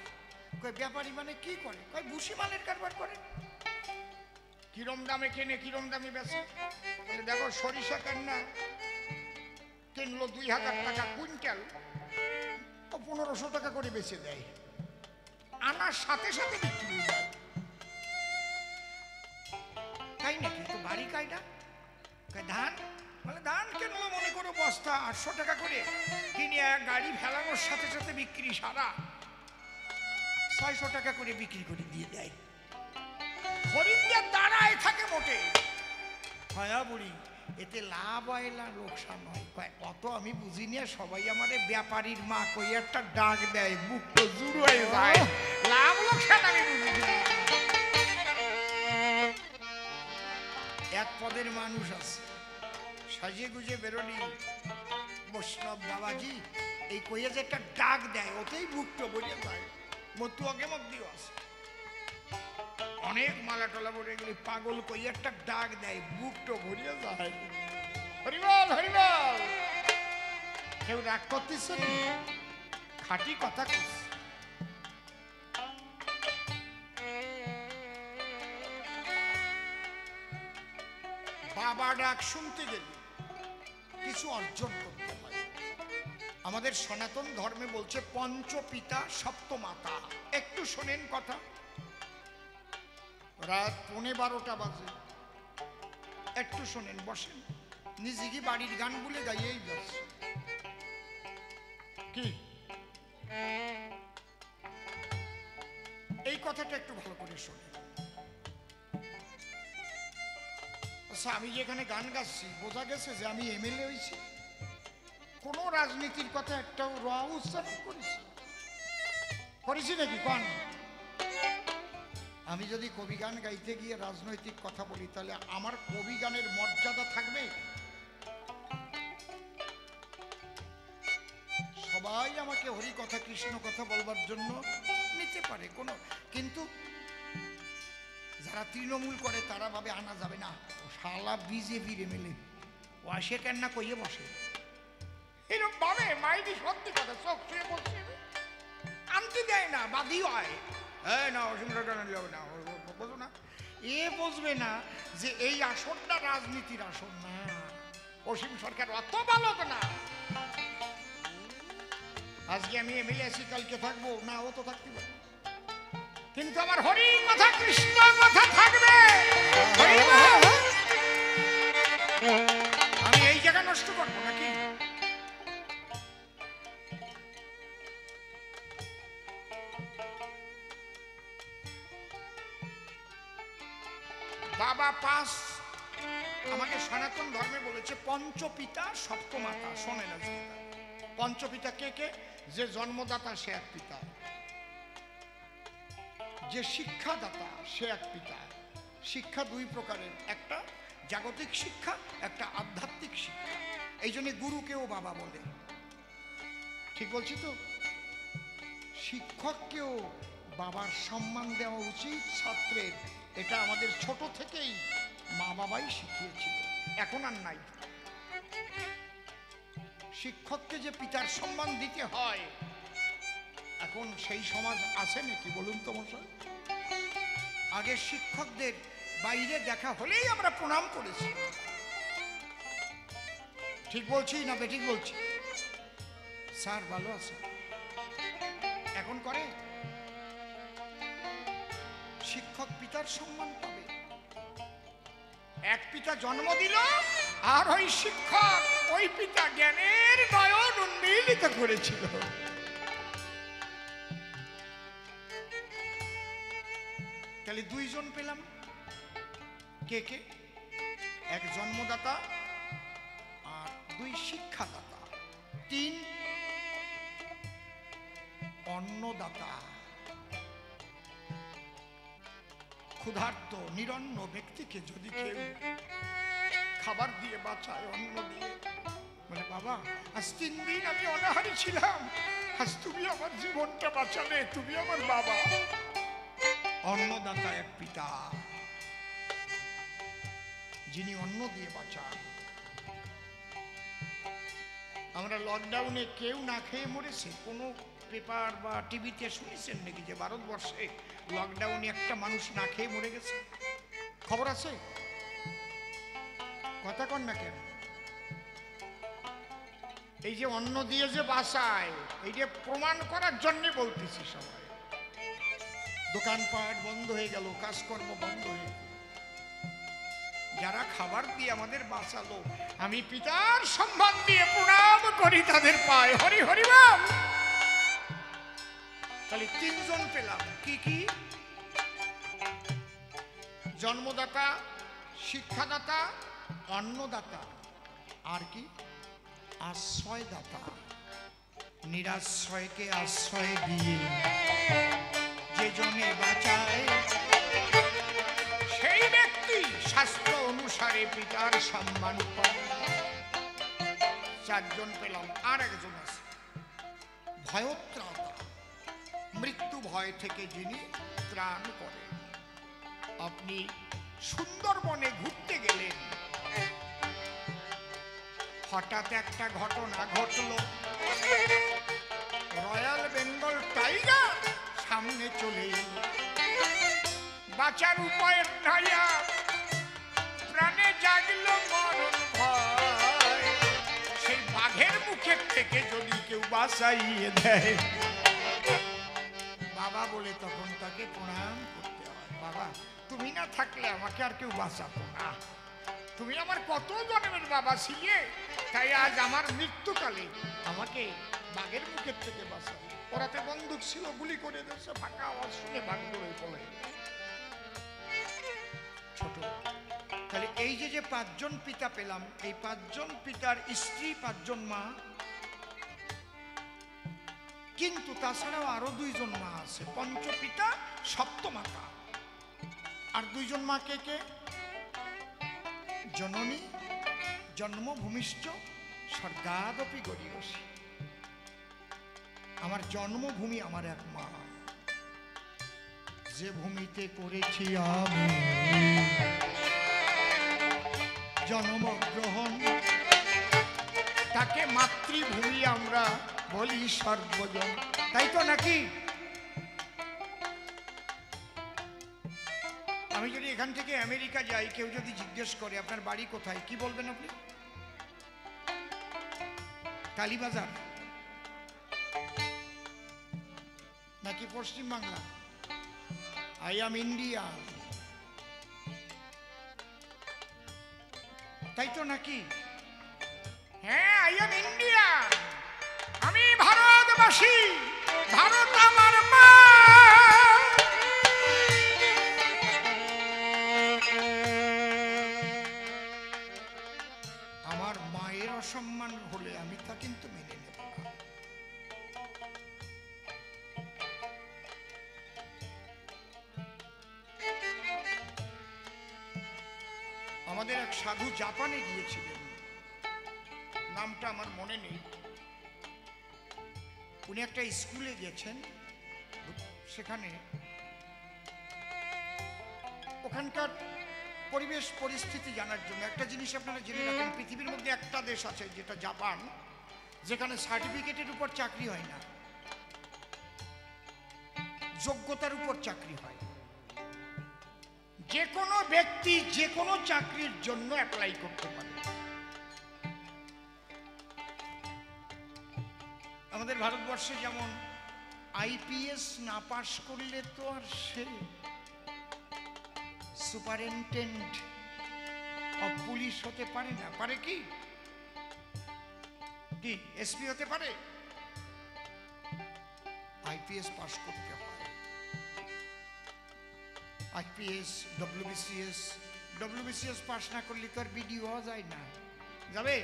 কয় ব্যাপারী মানে কি করে? কয় ভুসিমালের কারবার করে। কিরম দামে কেনে কিরম দামে বেচে? দেখো সরিষা কান্না কিনলো 2000 টাকা কুইন্টাল, 1500 টাকা করে বেচে দেয়, আনার সাথে সাথে বিক্রি হয়ে যায়। তাই নাকি? তো বাড়ি কায়দা ধান, মানে ধান কিনলো মনে করো বস্তা 800 টাকা করে, কিনে গাড়ি ফেলানোর সাথে সাথে বিক্রি, সারা 600 টাকা করে বিক্রি করে দিয়ে দেয়। খরিদ্দার দাঁড়ায় থাকে মোটে। হয়া বুড়ি এতে লাভ হয় না লোকসান হয়? অত আমি বুঝি না, সবাই আমারে ব্যাপারীর মা কই একটা ডাক দেয়, বুক তো জুড়ো হয়ে যায়। লাভ লোকসান আমি বুঝি না। এক পদের মানুষ আছে, সাজিয়ে গুজে বেরোলি বৈষ্ণব বাবাজি এই কইয়া যে একটা ডাক দেয়, ওতেই বুকটা বলে যায়। মতু আগে মধ্যেও আছে, অনেক মালা টলা পড়ে গেলে পাগল কই একটা ডাক দেয়, বুকটা ভরিয়ে যায়। হরিবল হরিবল। কেউ রাগ করতেছ না, খাঁটি কথা করছে। বাবা ডাক শুনতে গেলে কিছু অর্জন করতে হয়। আমাদের সনাতন ধর্মে বলছে পঞ্চপিতা সপ্তমাতা। একটু শোনেন কথা। রাত 11:15 বাজে, একটু শোনেন, বসেন। নিজে কি বাড়ির গান বলে গাইয়েই যাচ্ছে কি? এই কথাটা একটু ভালো করে শোনেন। আচ্ছা, আমি যেখানে গান গাচ্ছি বোঝা গেছে যে আমি এমএলএ হয়েছি? কোন রাজনীতির কথা একটাও র উচ্চারণ করেছি নাকি? কোন আমি যদি কবি গান গাইতে গিয়ে রাজনৈতিক কথা বলি তাহলে আমার কবি গানের মর্যাদা থাকবে? সবাই আমাকে হরি কথা কৃষ্ণ কথা বলবার জন্য নিতে পারে কোনো, কিন্তু যারা তৃণমূল করে তারা ভাবে আনা যাবে না, শালা বিজেপির এমএলএ, ও আসে কেন না কইয়ে বসে এরকম ভাবে। মাইদি সত্যি কথা, চোখ ছুঁয়ে বলছে, আনতে দেয় না, বাদী হয়। না বোঝো না, এ বুঝবে না যে এই আসনটা রাজনীতির আসন না। অসীম সরকার অত ভালো না। আজকে আমি এমএলএ আছি, কালকে থাকবো না, ও তো থাকতে পারে, কিন্তু আমার হরি কথা কৃষ্ণ কথা থাকবে। আমি এই জায়গা নষ্ট করবো নাকি? বাবা পাস আমাকে সনাতন ধর্মে বলেছে পঞ্চপিতা সপ্তমাতা। শোনেন আজকে পঞ্চপিতা কে কে? যে জন্মদাতা সে এক পিতা, যে শিক্ষাদাতা সে এক পিতা। শিক্ষা দুই প্রকারের, একটা জাগতিক শিক্ষা, একটা আধ্যাত্মিক শিক্ষা। এই জন্য গুরুকেও বাবা বলে। ঠিক বলছি তো? শিক্ষককেও বাবার সম্মান দেওয়া উচিত ছাত্রের। এটা আমাদের ছোট থেকেই মা বাবাই শিখিয়েছিল, এখন আর নাই। শিক্ষককে যে পিতার সম্মান দিতে হয়, এখন সেই সমাজ আছে নাকি বলুন তো মশাই? আগে শিক্ষকদের বাইরে দেখা হলেই আমরা প্রণাম করেছি। ঠিক বলছি না বেঠিক বলছি? স্যার ভালো আছে, এখন করে? শিক্ষক পিতার সম্মান পাবে। এক পিতা জন্ম দিল, আর ওই শিক্ষক ওই পিতা জ্ঞানের নয়ন উন্মীলিত করেছিল। তাহলে দুইজন পেলাম। কে কে? এক জন্মদাতা আর দুই শিক্ষাদাতা। তিন অন্নদাতা। ক্ষুধার্ত নিরন্ন ব্যক্তিকে যদি কেউ খাবার দিয়ে বাঁচায়, অন্ন দিয়ে, বলে বাবা আজ 3 দিন আমি অনাহারী ছিলাম, আজ তুমি আমার জীবনটা বাঁচালে, তুমি আমার বাবা। অন্নদাতা এক পিতা, যিনি অন্ন দিয়ে বাঁচান। আমরা লকডাউনে কেউ না খেয়ে মরেছে? কোনো পেপার বা টিভিতে শুনেছেন নাকি যে ভারতবর্ষে লকডাউনে একটা মানুষ না খেয়ে মরে গেছে? খবর আছে? কথা কন না কেন? এই যে অন্ন দিয়ে যে বাঁচায়, এই যে প্রমাণ করার জন্য বলতেছি। সবাই দোকানপাট বন্ধ হয়ে গেল, কাজকর্ম বন্ধ হয়ে গেল, যারা খাবার দিয়ে আমাদের বাঁচালো, আমি পিতার সম্মান দিয়ে প্রণাম করি তাদের পায়। হরি হরি বল। তাহলে 3 জন পেলাম। কি কি? জন্মদাতা, শিক্ষাদাতা, অন্নদাতা, আর কি? আশ্রয়দাতা। নিরাশ্রয়কে আশ্রয় দিয়ে যে জনে বাঁচায়, সেই ব্যক্তি শাস্ত্র অনুসারে পিতার সম্মান করে। 4 জন পেলাম। আর একজন আছে ভয়ত্রাতা, মৃত্যু ভয় থেকে যিনি ত্রাণ করেন। আপনি সুন্দরবনে ঘুরতে গেলেন, হঠাৎ একটা ঘটনা ঘটল, রয়্যাল বেঙ্গল টাইগার সামনে চলে এল। বাঁচার উপায় নাই, প্রাণে জাগলো মরণ ভয়। সেই বাঘের মুখের থেকে যদি কেউ বাঁচাইয়ে দেয়, বাবা বলে তখন তাকে প্রণাম করতে হয়। বাবা তুমি না থাকলে আমাকে আর কেউ বাঁচাতো না, তুমি আমার কত জন্মের বাবা ছিলে, তাই আজ আমার মৃত্যুকালে আমাকে বাঘের মুখের থেকে বাঁচাও। ওরাতে বন্দুক ছিল, গুলি করে দিয়েছে, ফাঁকা আওয়াজ শুনে বাঘ দৌড়ে পড়ে। ছোট। তাহলে এই যে 5 জন পিতা পেলাম, এই 5 জন পিতার স্ত্রী, 5 জন মা, কিন্তু তাছাড়াও আরো 2 জন মা আছে। পঞ্চপিতা, সপ্তমাতা। আর 2 জন মা কে কে? জননী জন্মভূমিষ্ঠ স্বর্গাদপি গরীয়সী। আমার জন্মভূমি আমার এক মা, যে ভূমিতে করেছি আমি জন্মগ্রহণ, তাকে মাতৃভূমি আমরা বলি সর্বজন। তাই তো নাকি? আমি যদি এখান থেকে আমেরিকা যাই, কেউ যদি জিজ্ঞেস করে আপনার বাড়ি কোথায়, কি বলবেন আপনি? কালীবাজার নাকি পশ্চিম বাংলা? I am India. তাই তো নাকি? হ্যাঁ, আই এম ইন্ডিয়া। আমি ভারতবাসী, ভারত আমার মা। আমার মায়ের অসম্মান হলে আমি তা কিন্তু মেনে নেব না। আমাদের এক সাধু জাপানে গিয়েছিলেন, নামটা আমার মনে নেই। উনি একটা স্কুলে গেছেন, সেখানে ওখানকার পরিবেশ পরিস্থিতি জানার জন্য একটা জিনিস আপনারা জেনে রাখেন, পৃথিবীর মধ্যে একটা দেশ আছে যেটা জাপান, যেখানে সার্টিফিকেটের উপর চাকরি হয় না, যোগ্যতার উপর চাকরি হয়। যে কোনো ব্যক্তি যে কোনো চাকরির জন্য অ্যাপ্লাই করতে পারে। আমাদের ভারতবর্ষে যেমন আইপিএস না পাশ করলে তো আর সে সুপারিনটেন্ডেন্ট অফ পুলিশ হতে পারে না, পারে কি? এসপি হতে পারে? আইপিএস পাশ করতে হয়। আইপিএস, ডব্লিউবিসিএস পাশ না করলে তো আর বিডি হওয়া যায় না, যাবে?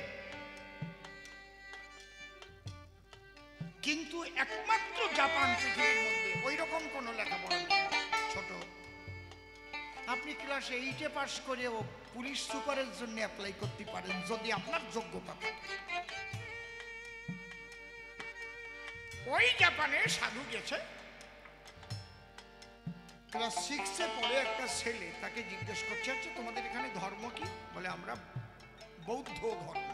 কিন্তু একমাত্র জাপান পৃথিবীর মধ্যে ওই রকম কোন লেখাপড়া নেই। ছোট আপনি ক্লাস 8-এ পাশ করেও পুলিশ সুপারের জন্য অ্যাপ্লাই করতে পারেন যদি আপনার যোগ্যতা থাকে। ওই জাপানে সাধু গেছে, ক্লাস 6-এ পড়ে একটা ছেলে তাকে জিজ্ঞেস করছে, আচ্ছা তোমাদের এখানে ধর্ম কি? বলে আমরা বৌদ্ধ ধর্ম।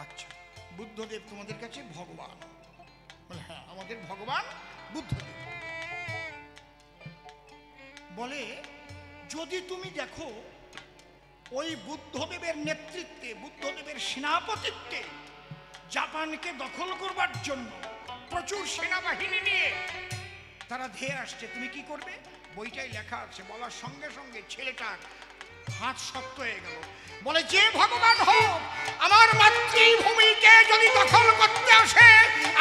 আচ্ছা, বুদ্ধদেব তোমাদের কাছে ভগবান? বলে হ্যাঁ, আমাদের ভগবান বুদ্ধদেব। বলে যদি তুমি দেখো ওই বুদ্ধদেবের নেতৃত্বে, বুদ্ধদেবের সেনাপতিত্বে জাপানকে দখল করবার জন্য প্রচুর সেনাবাহিনী নিয়ে তারা ধেয়ে আসছে, তুমি কি করবে? বইটাই লেখা আছে। বলার সঙ্গে সঙ্গে ছেলেটার হাত শক্ত হয়ে গেল। বলে যে ভগবান হোক, আমার মাতৃভূমিকে যদি দখল করতে আসে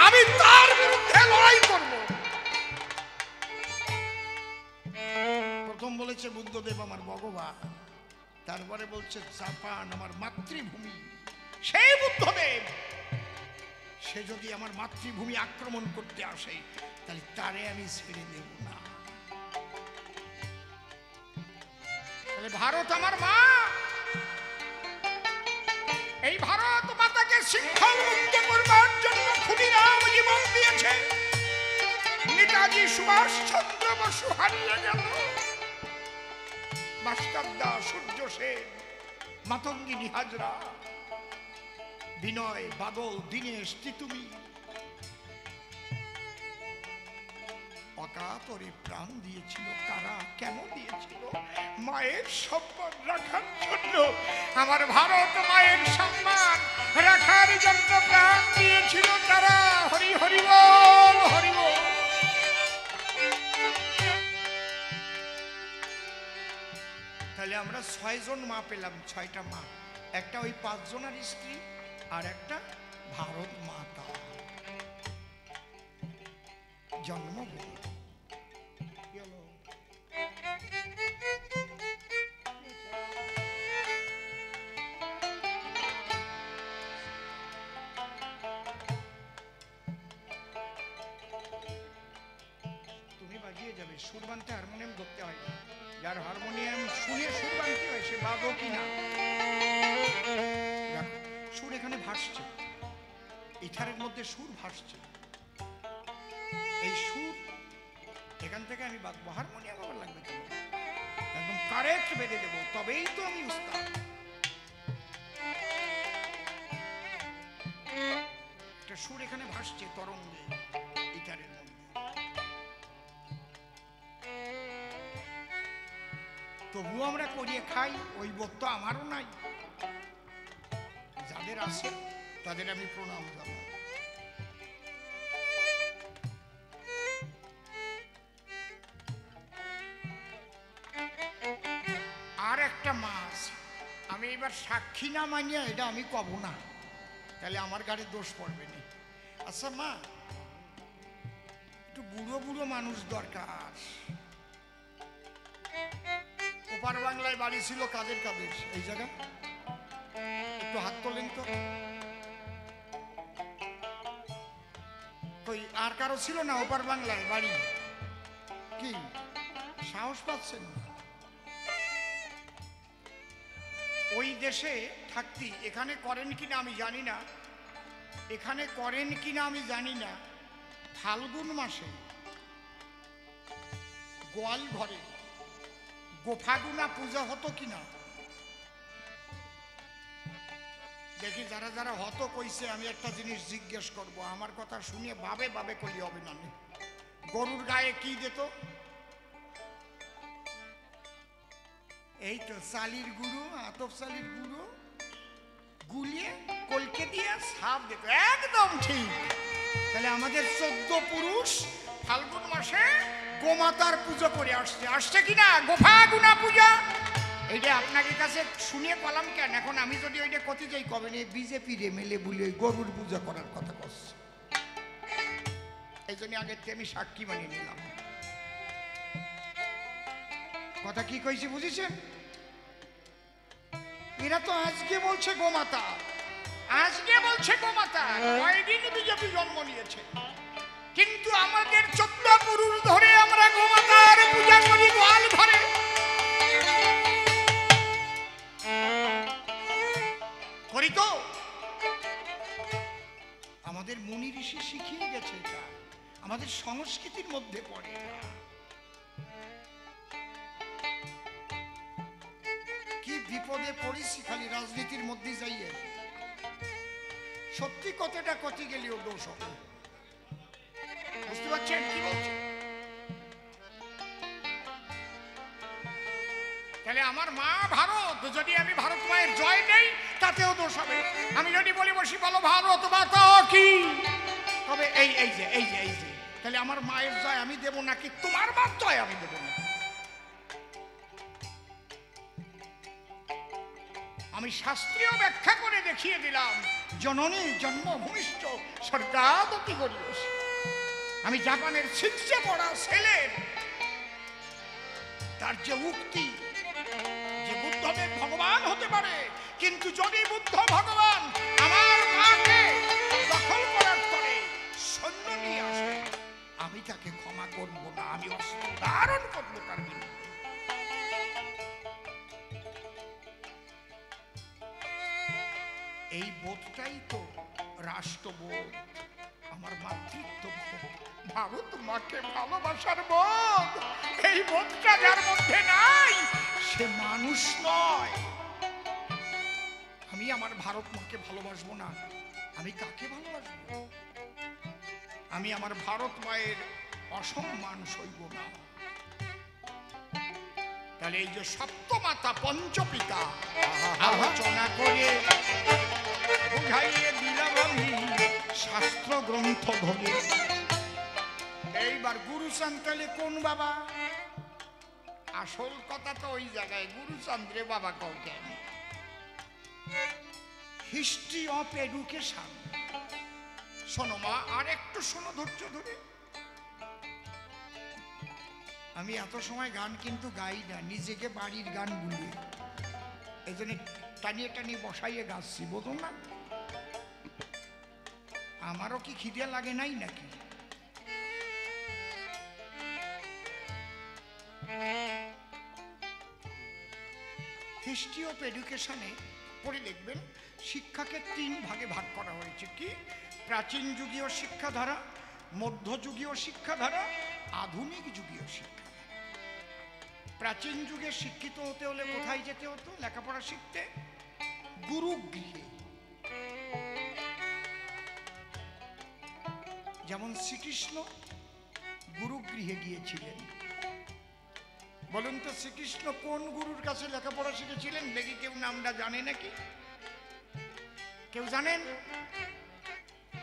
আমি তার বিরুদ্ধে লড়াই করব। প্রথম বলেছে বুদ্ধদেব আমার ভগবান, তারপরে বলছে জাপান আমার মাতৃভূমি। সেই বুদ্ধদেব সে যদি আমার মাতৃভূমি আক্রমণ করতে আসে তাহলে তারে আমি ছেড়ে দেব না। তাহলে ভারত আমার মা, এই ভারত মাতাকে শৃঙ্খল মুক্ত করবার জন্য ক্ষুদিরাম জীবন দিয়েছে। নেতাজি সুভাষ চন্দ্র বসু হারিয়ে গেল, মাস্টারদা, সূর্য সেন, মাতঙ্গিনী হাজরা, বিনয়, বাদল, দীনেশ, তিতুমি অকাতরে প্রাণ দিয়েছিল। কারা, কেন দিয়েছিল? মায়ের সম্মান রাখার জন্য। আমার ভারত মায়ের সম্মান রাখার জন্য প্রাণ দিয়েছিল তারা। হরি হরি বল, হরি বল। তাহলে আমরা 6 জন মা পেলাম, 6টা মা। একটা ওই 5 জনের স্ত্রী, আর একটা ভারত মাতা জন্মভূমি। তুমি বাজিয়ে যাবে, সুর বানতে হারমোনিয়াম ধরতে হয় না। যার হারমোনিয়াম শুনে সুর বানতে হয় সে বাবো কিনা। সুর এখানে ভাসছে, ইথারের মধ্যে সুর ভাসছে। এই সুর এখান থেকে আমি বাঁধবো, হারমোনিয়াম আবার লাগবে কেন? একদম কারেক্ট বেঁধে দেবো, তবেই তো আমি উস্তাদ। একটা সুর এখানে ভাসছে তরঙ্গে ইথারের মধ্যে। তবুও আমরা করিয়ে খাই, ওই বোধ তো আমারও নাই। যাদের আছে তাদের আমি প্রণাম জানাই। আর একটা মাছ আমি এবার সাক্ষী না মানিয়া এটা আমি কব না, তাহলে আমার গাড়ি দোষ পড়বে না। আচ্ছা মা, একটু বুড়ো বুড়ো মানুষ দরকার। ওপার বাংলায় বাড়ি ছিল কাদের কাদের এই জায়গা? একটু হাত তোলেন তো। কই আর কারো ছিল না ওপার বাংলায় বাড়ি? কি সাহস পাচ্ছেন? ওই দেশে থাকতি, এখানে করেন কিনা আমি জানি না, এখানে করেন কিনা আমি জানি না, ফাল্গুন মাসে গোয়াল ঘরে গোফাগুনা পূজা হতো কিনা দেখি। যারা যারা হতো কইছে আমি একটা জিনিস জিজ্ঞেস করব, আমার কথা শুনে ভাবে ভাবে কইলে হবে না। গরুর গায়ে কি দিত? এই তো চালির গুঁড়ো, আতপ চালির গুঁড়ো গুলিয়ে কলকে দিয়ে সাপ দিত। একদম ঠিক। তাহলে আমাদের 14 পুরুষ ফাল্গুন মাসে গোমাতার পুজো করে আসছে, আসছে কিনা গোফাগুনা পূজা। এইটা আপনাকে কাছে শুনিয়ে কলাম কেন, এখন আমি যদি ওইটা কতি যাই কবে না বিজেপির এমএলএ বলে গরুর পূজা করার কথা করছে, এই জন্য আগের থেকে আমি সাক্ষী বানিয়ে নিলাম। কথা কি কইছি বুঝেছেন? এরা তো আজকে বলছে গোমাতা, আজকে বলছে গোমাতা, কয়দিন বিজেপি জন্ম নিয়েছে, কিন্তু আমাদের 14 পুরুষ ধরে আমরা গোমাতার পূজা করি গোয়াল ঘরে। করি তো, আমাদের মুনি ঋষি শিখিয়ে গেছে, এটা আমাদের সংস্কৃতির মধ্যে পড়ে। কি বিপদে পড়েছি খালি রাজনীতির মধ্যে যাইয়ে। সত্যি কথাটা কতি গেলেও দোষ হবে, বুঝতে পারছেন কি বলছি? তাহলে আমার মা ভারত, যদি আমি ভারত মায়ের জয় নেই তাতেও দোষ হবে। আমি যদি বলি বসি বলো ভারত মাতা কি, তবে এই এই যে এই যে এই যে তাহলে আমার মায়ের জয় আমি দেব নাকি তোমার মার জয় আমি দেব না? আমি শাস্ত্রীয় ব্যাখ্যা করে দেখিয়ে দিলাম, জননী জন্মভূমিষ্ঠ স্বর্গাদপি গরীয়সী। আমি জাপানের শিক্ষা পড়া ছেলের তার যে উক্তি, যে বুদ্ধদেব ভগবান হতে পারে, কিন্তু যদি বুদ্ধ ভগবান আমার মাকে দখল করার পরে সৈন্য নিয়ে আসে, আমি তাকে ক্ষমা করব না, আমি অস্ত্র ধারণ করবো তার বিরুদ্ধে। এই বোধটাই তো রাষ্ট্রবোধ, আমার মাতৃত্ব বোধ, ভারত মাকে ভালোবাসার বোধ। এই বোধটা যার মধ্যে নাই সে মানুষ নয়। আমি আমার ভারত মাকে ভালোবাসবো না, আমি কাকে ভালোবাসবো? আমি আমার ভারত মায়ের অসম্মান সইব না। তাহলে এই যে সপ্তমাতা পঞ্চপিতা আলোচনা করে বুঝাইয়ে দিলাম আমি শাস্ত্র গ্রন্থ ধরে। এইবার গুরুচাঁদ তাহলে কোন বাবা? আসল কথা তো ওই জায়গায়, গুরুচন্দ্রে বাবা কও কেন? History of education. শোনো মা, আর একটু শোনো ধৈর্য ধরে। আমি এত সময় গান কিন্তু গাই না, নিজেকে বাড়ির গান গুলি, এই জন্য টানিয়ে টানিয়ে বসাইয়ে গাচ্ছি, বুঝুন না? আমারও কি খিদে লাগে নাই নাকি? হিস্ট্রি অফ এডুকেশনে পড়ে দেখবেন শিক্ষাকে 3 ভাগে ভাগ করা হয়েছে। কি? প্রাচীন যুগীয় শিক্ষাধারা, মধ্যযুগীয় শিক্ষাধারা, আধুনিক যুগীয় শিক্ষা। প্রাচীন যুগে শিক্ষিত হতে হলে কোথায় যেতে হতো লেখাপড়া শিখতে? গুরুগৃহে। যেমন শ্রীকৃষ্ণ গুরুগৃহে গিয়েছিলেন। বলুন তো শ্রীকৃষ্ণ কোন গুরুর কাছে লেখাপড়া শিখেছিলেন? দেখি কেউ নামটা জানে নাকি? কেউ জানেন?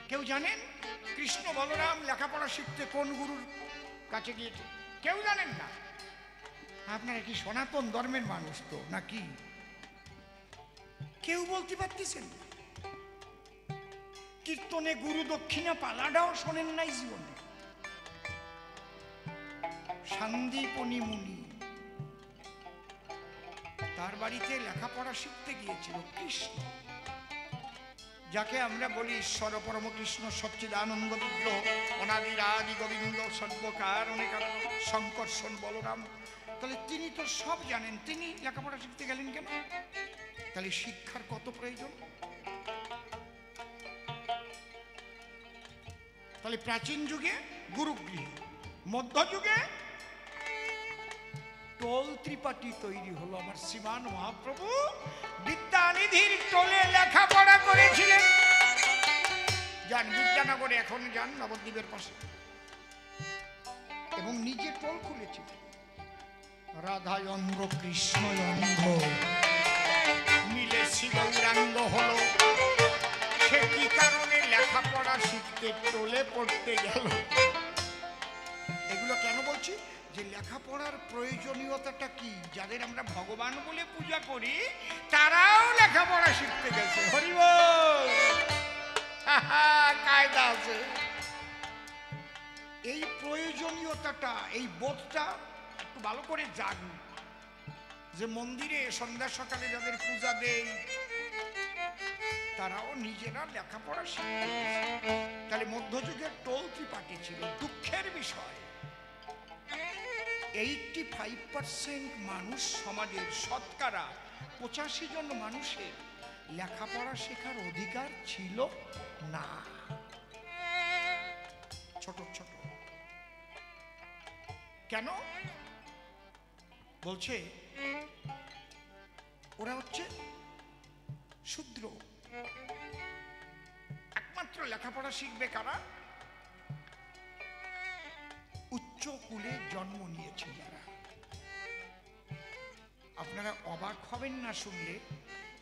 কেউ জানেন কৃষ্ণ বলরাম লেখাপড়া শিখতে কোন গুরুর কাছে গিয়েছে? কেউ জানেন না? আপনারা কি সনাতন ধর্মের মানুষ তো নাকি? কেউ বলতে পারতেছেন? কীর্তনে গুরু দক্ষিণা পালাটাও শোনেন নাই জীবনে? সান্দীপনী মুনি তার বাড়িতে লেখাপড়া শিখতে গিয়েছিল কৃষ্ণ, যাকে আমরা বলি ঈশ্বর পরম কৃষ্ণ সচ্চিদানন্দ বিগ্রহ, অনাদির আদি গোবিন্দ সর্বকারণে কারণ শঙ্কর্ষণ বলরাম। তাহলে তিনি তো সব জানেন, তিনি লেখাপড়া শিখতে গেলেন কেন? তাহলে শিক্ষার কত প্রয়োজন। তাহলে প্রাচীন যুগে গুরুগৃহে, মধ্যযুগে টোল ত্রিপাঠী তৈরি হলো। আমার শ্রীমান মহাপ্রভু বিদ্যানিধির টোলে লেখাপড়া করেছিলেন। যান বিদ্যানগরে, এখন যান নবদ্বীপের পাশে, এবং নিজে টোল খুলেছিলেন। রাধায়ঙ্গ কৃষ্ণয়ঙ্গ মিলে শ্রীগৌরাঙ্গ হলো। সে কি কারণে লেখাপড়া শিখতে টোলে পড়তে গেল? এগুলো কেন বলছি? যে লেখাপড়ার প্রয়োজনীয়তাটা কি, যাদের আমরা ভগবান বলে পূজা করি তারাও লেখাপড়া শিখতে গেছে। হরি বল, কায়দা আছে। এই প্রয়োজনীয়তাটা, এই বোধটা একটু ভালো করে জাগু। যে মন্দিরে সন্ধ্যা সকালে যাদের পূজা দেই তারাও নিজেরা লেখাপড়া শিখতে গেছে। তাহলে মধ্যযুগের টোল ত্রিপাঠী ছিল। দুঃখের বিষয় 85% মানুষ, সমাজের শতকরা 85 জন মানুষের লেখাপড়া শেখার অধিকার ছিল না। ছোট ছোট কেন বলছে? ওরা হচ্ছে শূদ্র। একমাত্র লেখাপড়া শিখবে কারা? উচ্চ কুলে জন্ম নিয়েছে যারা। আপনারা অবাক হবেন না শুনলে,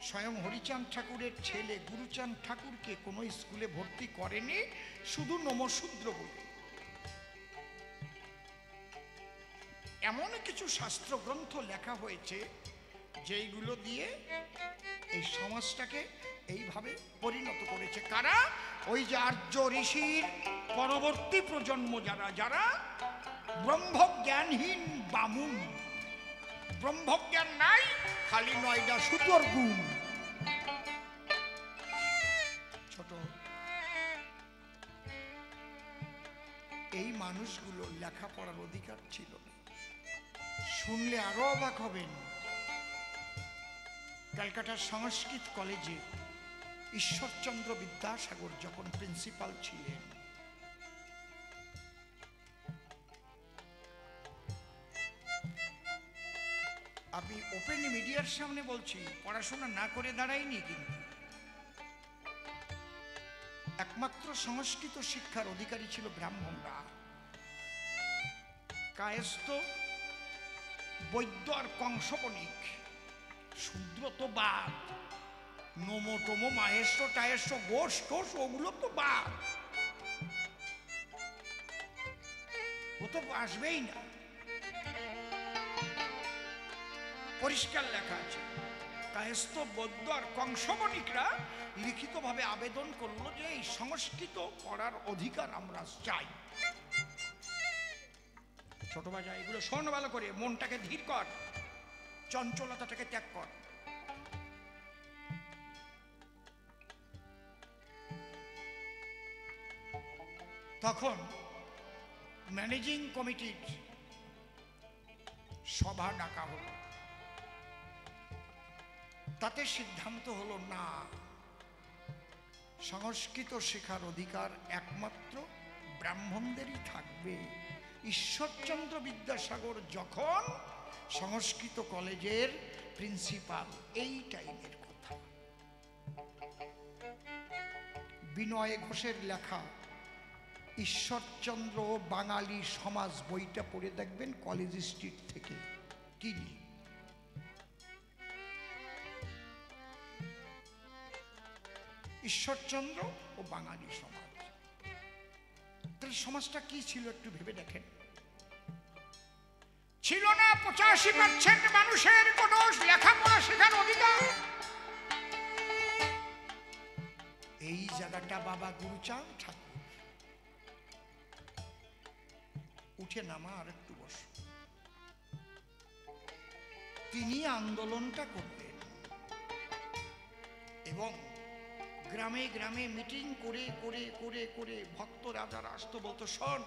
স্বয়ং হরিচাঁদ ঠাকুরের ছেলে গুরুচাঁদ ঠাকুরকে কোনো স্কুলে ভর্তি করেনি, শুধু নমশূদ্র বলে। এমন কিছু শাস্ত্রগ্রন্থ লেখা হয়েছে যেইগুলো দিয়ে এই সমাজটাকে এইভাবে পরিণত করেছে। কারা? ওই যে আর্য ঋষির পরবর্তী প্রজন্ম, যারা যারা ব্রহ্মজ্ঞানহীন বামুন। ব্রহ্মজ্ঞান নাই, খালি 9টা সুতোর গুণ। ছোট এই মানুষগুলো লেখাপড়ার অধিকার ছিল না। শুনলে আরো অবাক হবেন, ক্যালকাটার সংস্কৃত কলেজে ঈশ্বরচন্দ্র বিদ্যাসাগর যখন প্রিন্সিপাল ছিলেন, আমি ওপেন মিডিয়ার সামনে বলছি, পড়াশোনা না করে দাঁড়াইনি, কিন্তু একমাত্র সংস্কৃত শিক্ষার অধিকারী ছিল ব্রাহ্মণরা। কায়স্থ, বৈদ্য আর কংসবণিক, শূদ্র তো বাদ। নমো টমো মাহেশ্ব টাহেশ্ব গোষ টোষ ওগুলো তো বাদ, ও তো আসবেই না। পরিষ্কার লেখা আছে, কায়স্থ, বৈদ্য আর কংসবণিকরা লিখিতভাবে আবেদন করলো যে এই সংস্কৃত পড়ার অধিকার আমরা চাই। ছোট বাজা, এগুলো শোন ভালো করে, মনটাকে ধীর কর, চঞ্চলতাটাকে ত্যাগ কর। তখন ম্যানেজিং কমিটির সভা ডাকা হলো। তাতে সিদ্ধান্ত হলো, না, সংস্কৃত শেখার অধিকার একমাত্র ব্রাহ্মণদেরই থাকবে। ঈশ্বরচন্দ্র বিদ্যাসাগর যখন সংস্কৃত কলেজের প্রিন্সিপাল, এই টাইমের কথা। বিনয় ঘোষের লেখা ঈশ্বরচন্দ্র বাঙালি সমাজ বইটা পড়ে দেখবেন, কলেজ স্ট্রিট থেকে কিনি। ঈশ্বরচন্দ্র ও বাঙালি সমাজ, তাহলে সমাজটা কি ছিল একটু ভেবে দেখেন। ছিল না 85% মানুষের কোনো লেখাপড়া শেখার অধিকার। এই জায়গাটা বাবা গুরুচাঁদ ঠাকুর, উঠে নামা আর একটু বস, তিনি আন্দোলনটা করলেন এবং গ্রামে গ্রামে মিটিং করে করে করে করে ভক্তরা যারা আসতো বলতো, শোন,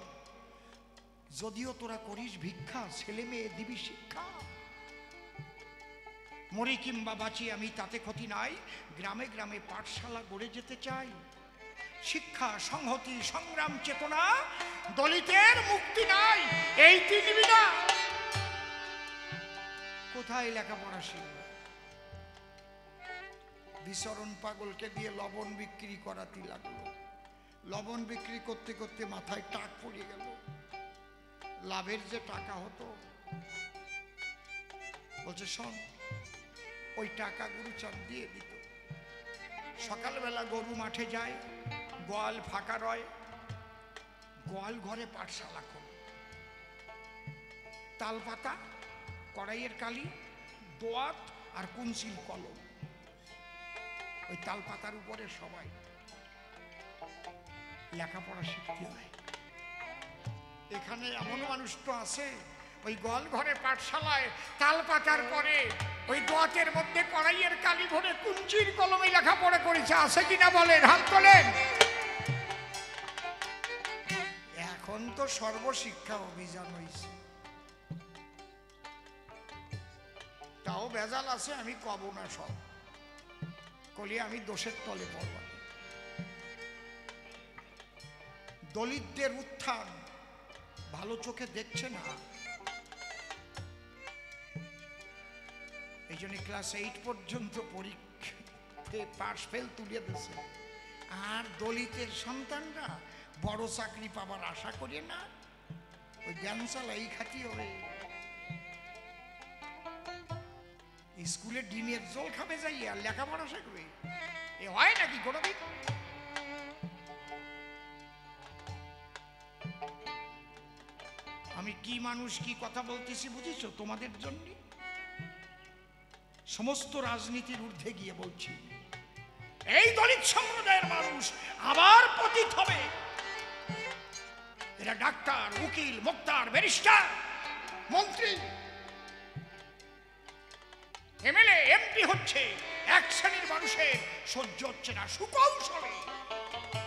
যদিও তোরা করিস ভিক্ষা, ছেলে মেয়ে দিবি শিক্ষা, মরি কিংবা বাঁচি আমি তাতে ক্ষতি নাই, গ্রামে গ্রামে পাঠশালা গড়ে যেতে চাই। শিক্ষা, সংহতি, সংগ্রাম, চেতনা, দলিতের মুক্তি নাই, এই তিনবি না। কোথায় লেখাপড়া শিখবে? বিচরণ পাগলকে দিয়ে লবণ বিক্রি করাতে লাগলো। লবণ বিক্রি করতে করতে মাথায় টাক পড়ে গেল। লাভের যে টাকা হতো, বলছে শোন, ওই টাকা গুরুচাঁদ দিয়ে দিত। সকালবেলা গরু মাঠে যায়, গোয়াল ফাঁকা রয়, গোয়াল ঘরে পাঠশালা করে, তালপাতা, কড়াইয়ের কালি, দোয়াত আর কুনসিল কলম, ওই তালপাতার উপরে সবাই লেখাপড়া শিখতে হয়। এখানে এমন মানুষ তো আছে, ওই গোয়াল ঘরে পাঠশালায় তালপাতার পরে ওই দোয়াতের মধ্যে কড়াইয়ের কালি ভরে কুঞ্চির কলমে লেখাপড়া করেছে, আছে কিনা বলেন, হাত তোলেন। এখন তো সর্বশিক্ষা অভিযান হয়েছে, তাও ভেজাল আছে, আমি কব না সব, কলি আমি দোষের তলে পড়ব। দলিতদের উত্থান ভালো চোখে দেখছে না, এই জন্য ক্লাস 8 পর্যন্ত পরীক্ষাতে পাশ ফেল তুলে দিচ্ছে। আর দলিতের সন্তানরা বড় চাকরি পাবার আশা করে না, ওই জ্ঞান চালাই খাতি হবে। স্কুলে ডিমের জল খাবে যাই আর লেখাপড়া শিখবে, এ হয় নাকি কোনোদিন? আমি কি মানুষ, কি কথা বলতেছি বুঝেছ? তোমাদের জন্য সমস্ত রাজনীতির ঊর্ধ্বে গিয়ে বলছি, এই দলিত সম্প্রদায়ের মানুষ আবার পতিত হবে। এরা ডাক্তার, উকিল, মোক্তার, ব্যারিস্টার, মন্ত্রী, এমএলএ, এমপি হচ্ছে, এক শ্রেণীর মানুষের সহ্য হচ্ছে না, সুকৌশলে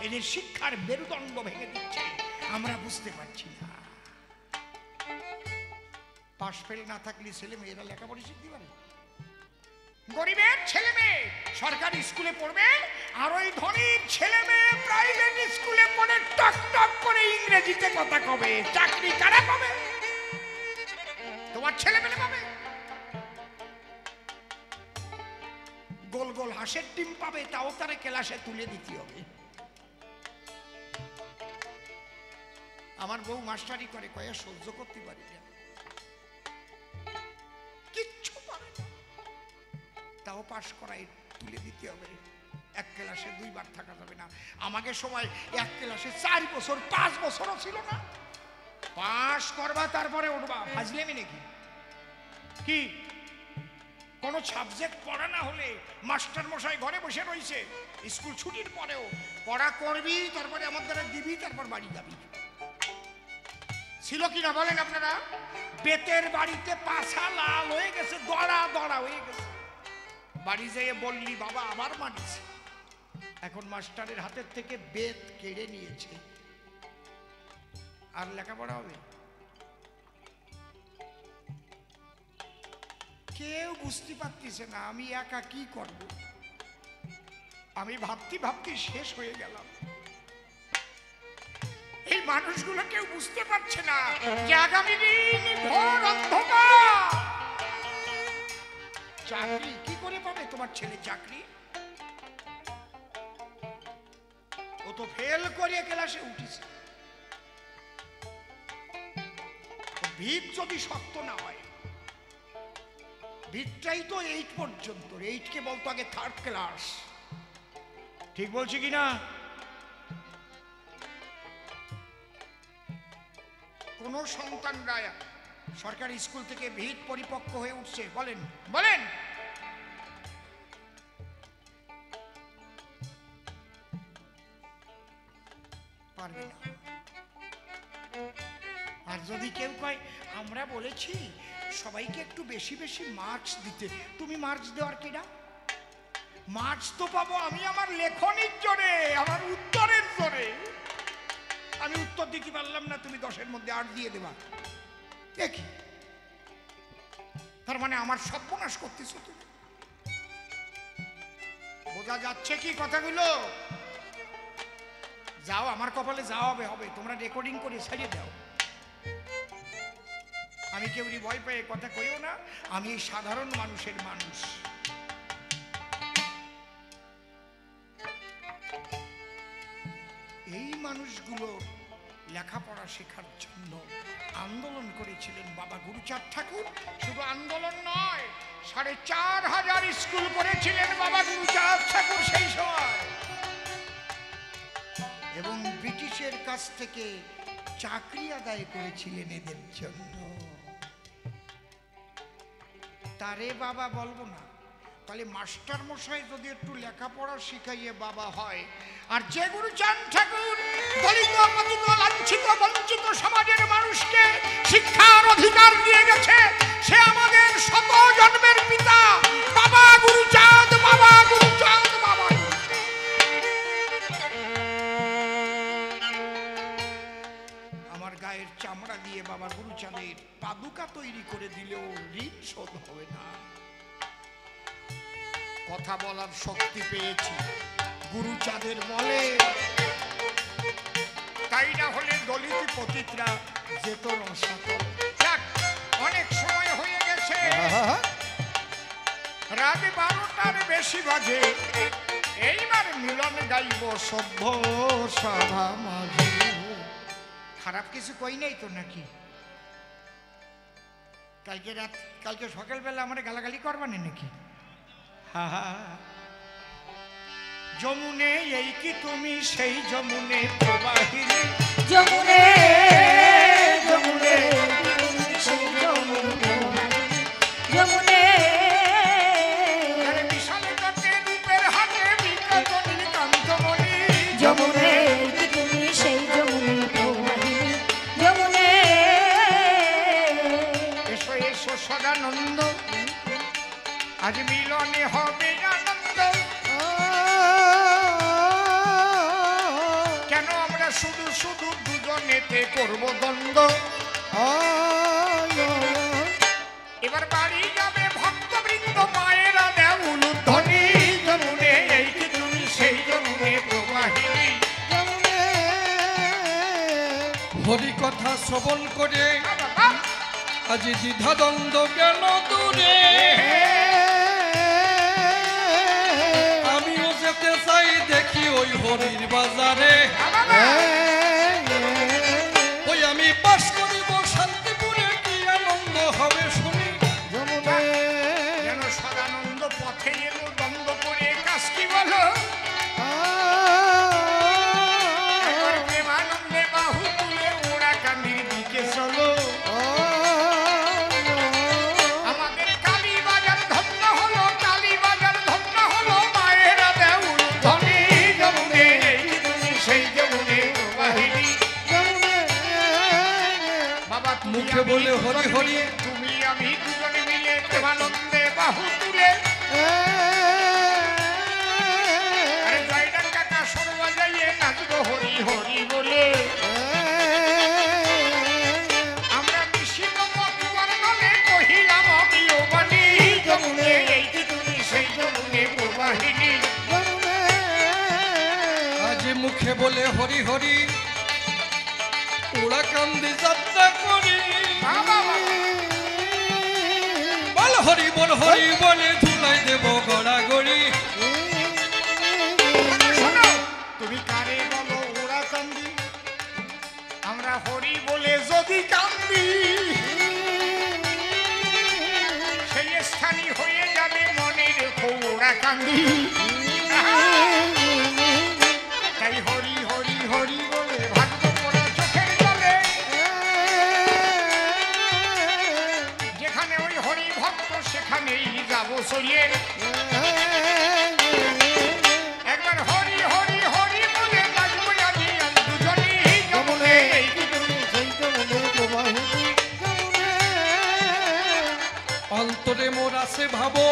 এদের শিক্ষার মেরুদণ্ড ভেঙে দিচ্ছে, আমরা বুঝতে পারছি না। পাশ ফেল না থাকলে ছেলে মেয়েরা লেখাপড়া শিখতে পারে? গরিবের ছেলে মেয়ে সরকারি স্কুলে পড়বে, আর ওই ধনীর ছেলে মেয়ে প্রাইভেট স্কুলে পড়ে টক টক করে ইংরেজিতে কথা কবে। চাকরি কারা পাবে? তোমার ছেলে মেয়ে পাবে। গোল গোল হাঁসের ডিম পাবে, তাও তারে ক্লাসে তুলে দিতে হবে। আমার বউ মাস্টারি করে, কয়ে সহ্য করতে পারি না, কিচ্ছু পারে না, তাও পাশ করাই তুলে দিতে হবে। এক ক্লাসে 2 বার থাকা যাবে না। আমাকে সময় এক ক্লাসে 4 বছর 5 বছরও ছিল না। পাশ করবা তারপরে উঠবা, ফাজলেমি নাকি? কি কোন সাবজেক্ট পড়া না হলে মাস্টার মশাই ঘরে বসে রয়েছে, স্কুল ছুটির পরেও পড়া করবি, তারপরে আমার দ্বারা দিবি, তারপর বাড়ি যাবি। ছিল কিনা বলেন আপনারা? বেতের বাড়িতে পাছা লাল হয়ে গেছে, দড়া দড়া হয়ে গেছে, বাড়ি যেয়ে বললি বাবা আবার মানিস। এখন মাস্টারের হাতের থেকে বেত কেড়ে নিয়েছে, আর লেখাপড়া হবে? কেউ বুঝতে পারতেছে না আমি একা কি করব। আমি ভাবতে ভাবতে শেষ হয়ে গেলাম। এই মানুষগুলো কেউ বুঝতে পারছে না যে আগামী দিন ঘোর অন্ধকার। চাকরি কি করে পাবে তোমার ছেলে? চাকরি ও তো ফেল করে ক্লাসে উঠেছে। ভিত যদি শক্ত না হয়, ভিতটাই তো 8 পর্যন্ত, 8 কে বলতো আগে 3rd ক্লাস। ঠিক বলছি কিনা? কোন সন্তানরা সরকারি স্কুল থেকে ভিত পরিপক্ক হয়ে উঠছে? বলেন বলেন। পারবে না। আর যদি কেউ কয় আমরা বলেছি সবাইকে একটু বেশি বেশি মার্কস দিতে, তুমি মার্কস দেওয়ার কিনা? মার্কস তো পাবো আমি আমার লেখনির জোরে, আমার উত্তরের জোরে। আমি উত্তর দিতে পারলাম না, তুমি 10-এর মধ্যে 8 দিয়ে দেবা, দেখি। তার মানে আমার সর্বনাশ করতেছো তুমি। বোঝা যাচ্ছে কি কথাগুলো? যাও, আমার কপালে যাওয়া হবে, তোমরা রেকর্ডিং করে ছাড়িয়ে দাও। আমি কেউরি ভয় পেয়ে কথা কইও না, আমি এই সাধারণ মানুষের মানুষ। এই মানুষগুলো লেখাপড়া শেখার জন্য আন্দোলন করেছিলেন বাবা গুরুচাঁদ ঠাকুর। শুধু আন্দোলন নয়, ৪,৫০০ স্কুল করেছিলেন বাবা গুরুচাঁদ ঠাকুর সেই সময়, এবং ব্রিটিশের কাছ থেকে চাকরি আদায় করেছিলেন এদের জন্য। তারে বাবা বলবো না, তাহলে মাস্টার মশাই যদি একটু লেখাপড়া শিখাইয়ে বাবা হয়, আর যে গুরুচাঁদ ঠাকুর দলিত, পতিত, লাঞ্ছিত, বঞ্চিত সমাজের মানুষকে শিক্ষার অধিকার দিয়ে গেছে, সে আমাদের শত জন্মের পিতা বাবা গুরুচাঁদ, বাবা গুরুচাঁদ, বাবা। আমার গায়ের চামড়া দিয়ে বাবা গুরুচাঁদের পাদুকা তৈরি করে দিলেও ঋণ শোধ হবে না। কথা বলার শক্তি পেয়েছি গুরুচাঁদের বলে, তাই না হলে দলিত পতিতরা যেত রসাতল। অনেক সময় হয়ে গেছে, রাত ১২টার বেশি বাজে, এইবার মিলন গাইব সভ্য সভা মাঝে। খারাপ কিছু কই নাই তো নাকি? কালকে সকালবেলা আমার গালাগালি করবানে নাকি? যমুনে এই কি তুমি সেই যমুনে প্রবাহিনী, যমুনে যমুনে সেই যমুনে, যমুনে বিশাল জটে রূপের হাতে বিকট নীলকান্তমণি, যমুনে তুমি সেই যমুনে প্রবাহিনী, যমুনে এসো এসো সদানন্দ, আজ মিলনে হবে আনন্দ। কেন আমরা শুধু শুধু দুজনেতে করবো দ্বন্দ্ব? এবার বাড়ি যাবে ভক্তবৃন্দ, মায়েরা দেউল ধ্বনি, যমুনে এই কি তুমি সেই যমুনে প্রবাহিনী। হরি কথা শ্রবণ করে আজ দ্বিধা দ্বন্দ্ব গেল দূরে, আমিও যেতে চাই দেখি ওই হরির বাজারে, ওই আমি বাস করিব শান্তিপুরে, কি আনন্দ হবে শুনি। যেন সদানন্দ পথে এলো দ্বন্দ্ব করে, কাজ কি বলো? প্রেমানন্দে বাহু তুলে ওরা কান্দির দিকে চলো, আমাদের কালীবাজার ধন্য হলো, কালীবাজার ধন্য হলো, মায়েরা দেউল ধ্বনি, যমুনে এই তুমি সেই যমুনে প্রবাহিনী। বাবা মুখে বলে হরি হরি, তুমি আমি দুজনে মিলে প্রেমানন্দে বাহু তুলে, আরে জয়ডান কাকা সর বাজাইয়ে নাচবো হরি হরি বলে। আমরা মিশিল মতুয়ার দলে কহিলাম অমিয় বাণী, যমুনে এই কি তুমি সেই যমুনে প্রবাহিনী। আজ মুখে বলে হরি হরি, ওরা কান্দি যাত্রা করি, বল হরি বল হরি বলে ধুলাই দেব গড়াগড়ি। শোনো, তুমি কারে বলো ওরা কান্দি, আমরা হরি বলে যদি কান্দি, সেই স্থানই হয়ে যাবে মনে রেখো ওরা কান্দি। তাই হরি হরি হরি বলে ভাগ্য পড়া চোখের জলে, যেখানে ওই হরি ভক্ত সেখানেই যাবো সরিয়ে। একবার হরি হরি হরি বলে নাচবো আমি দুজনই, যমুনে এই কি তুমি সেই যমুনে প্রবাহিনী। অন্তরে মোর আছে ভাবো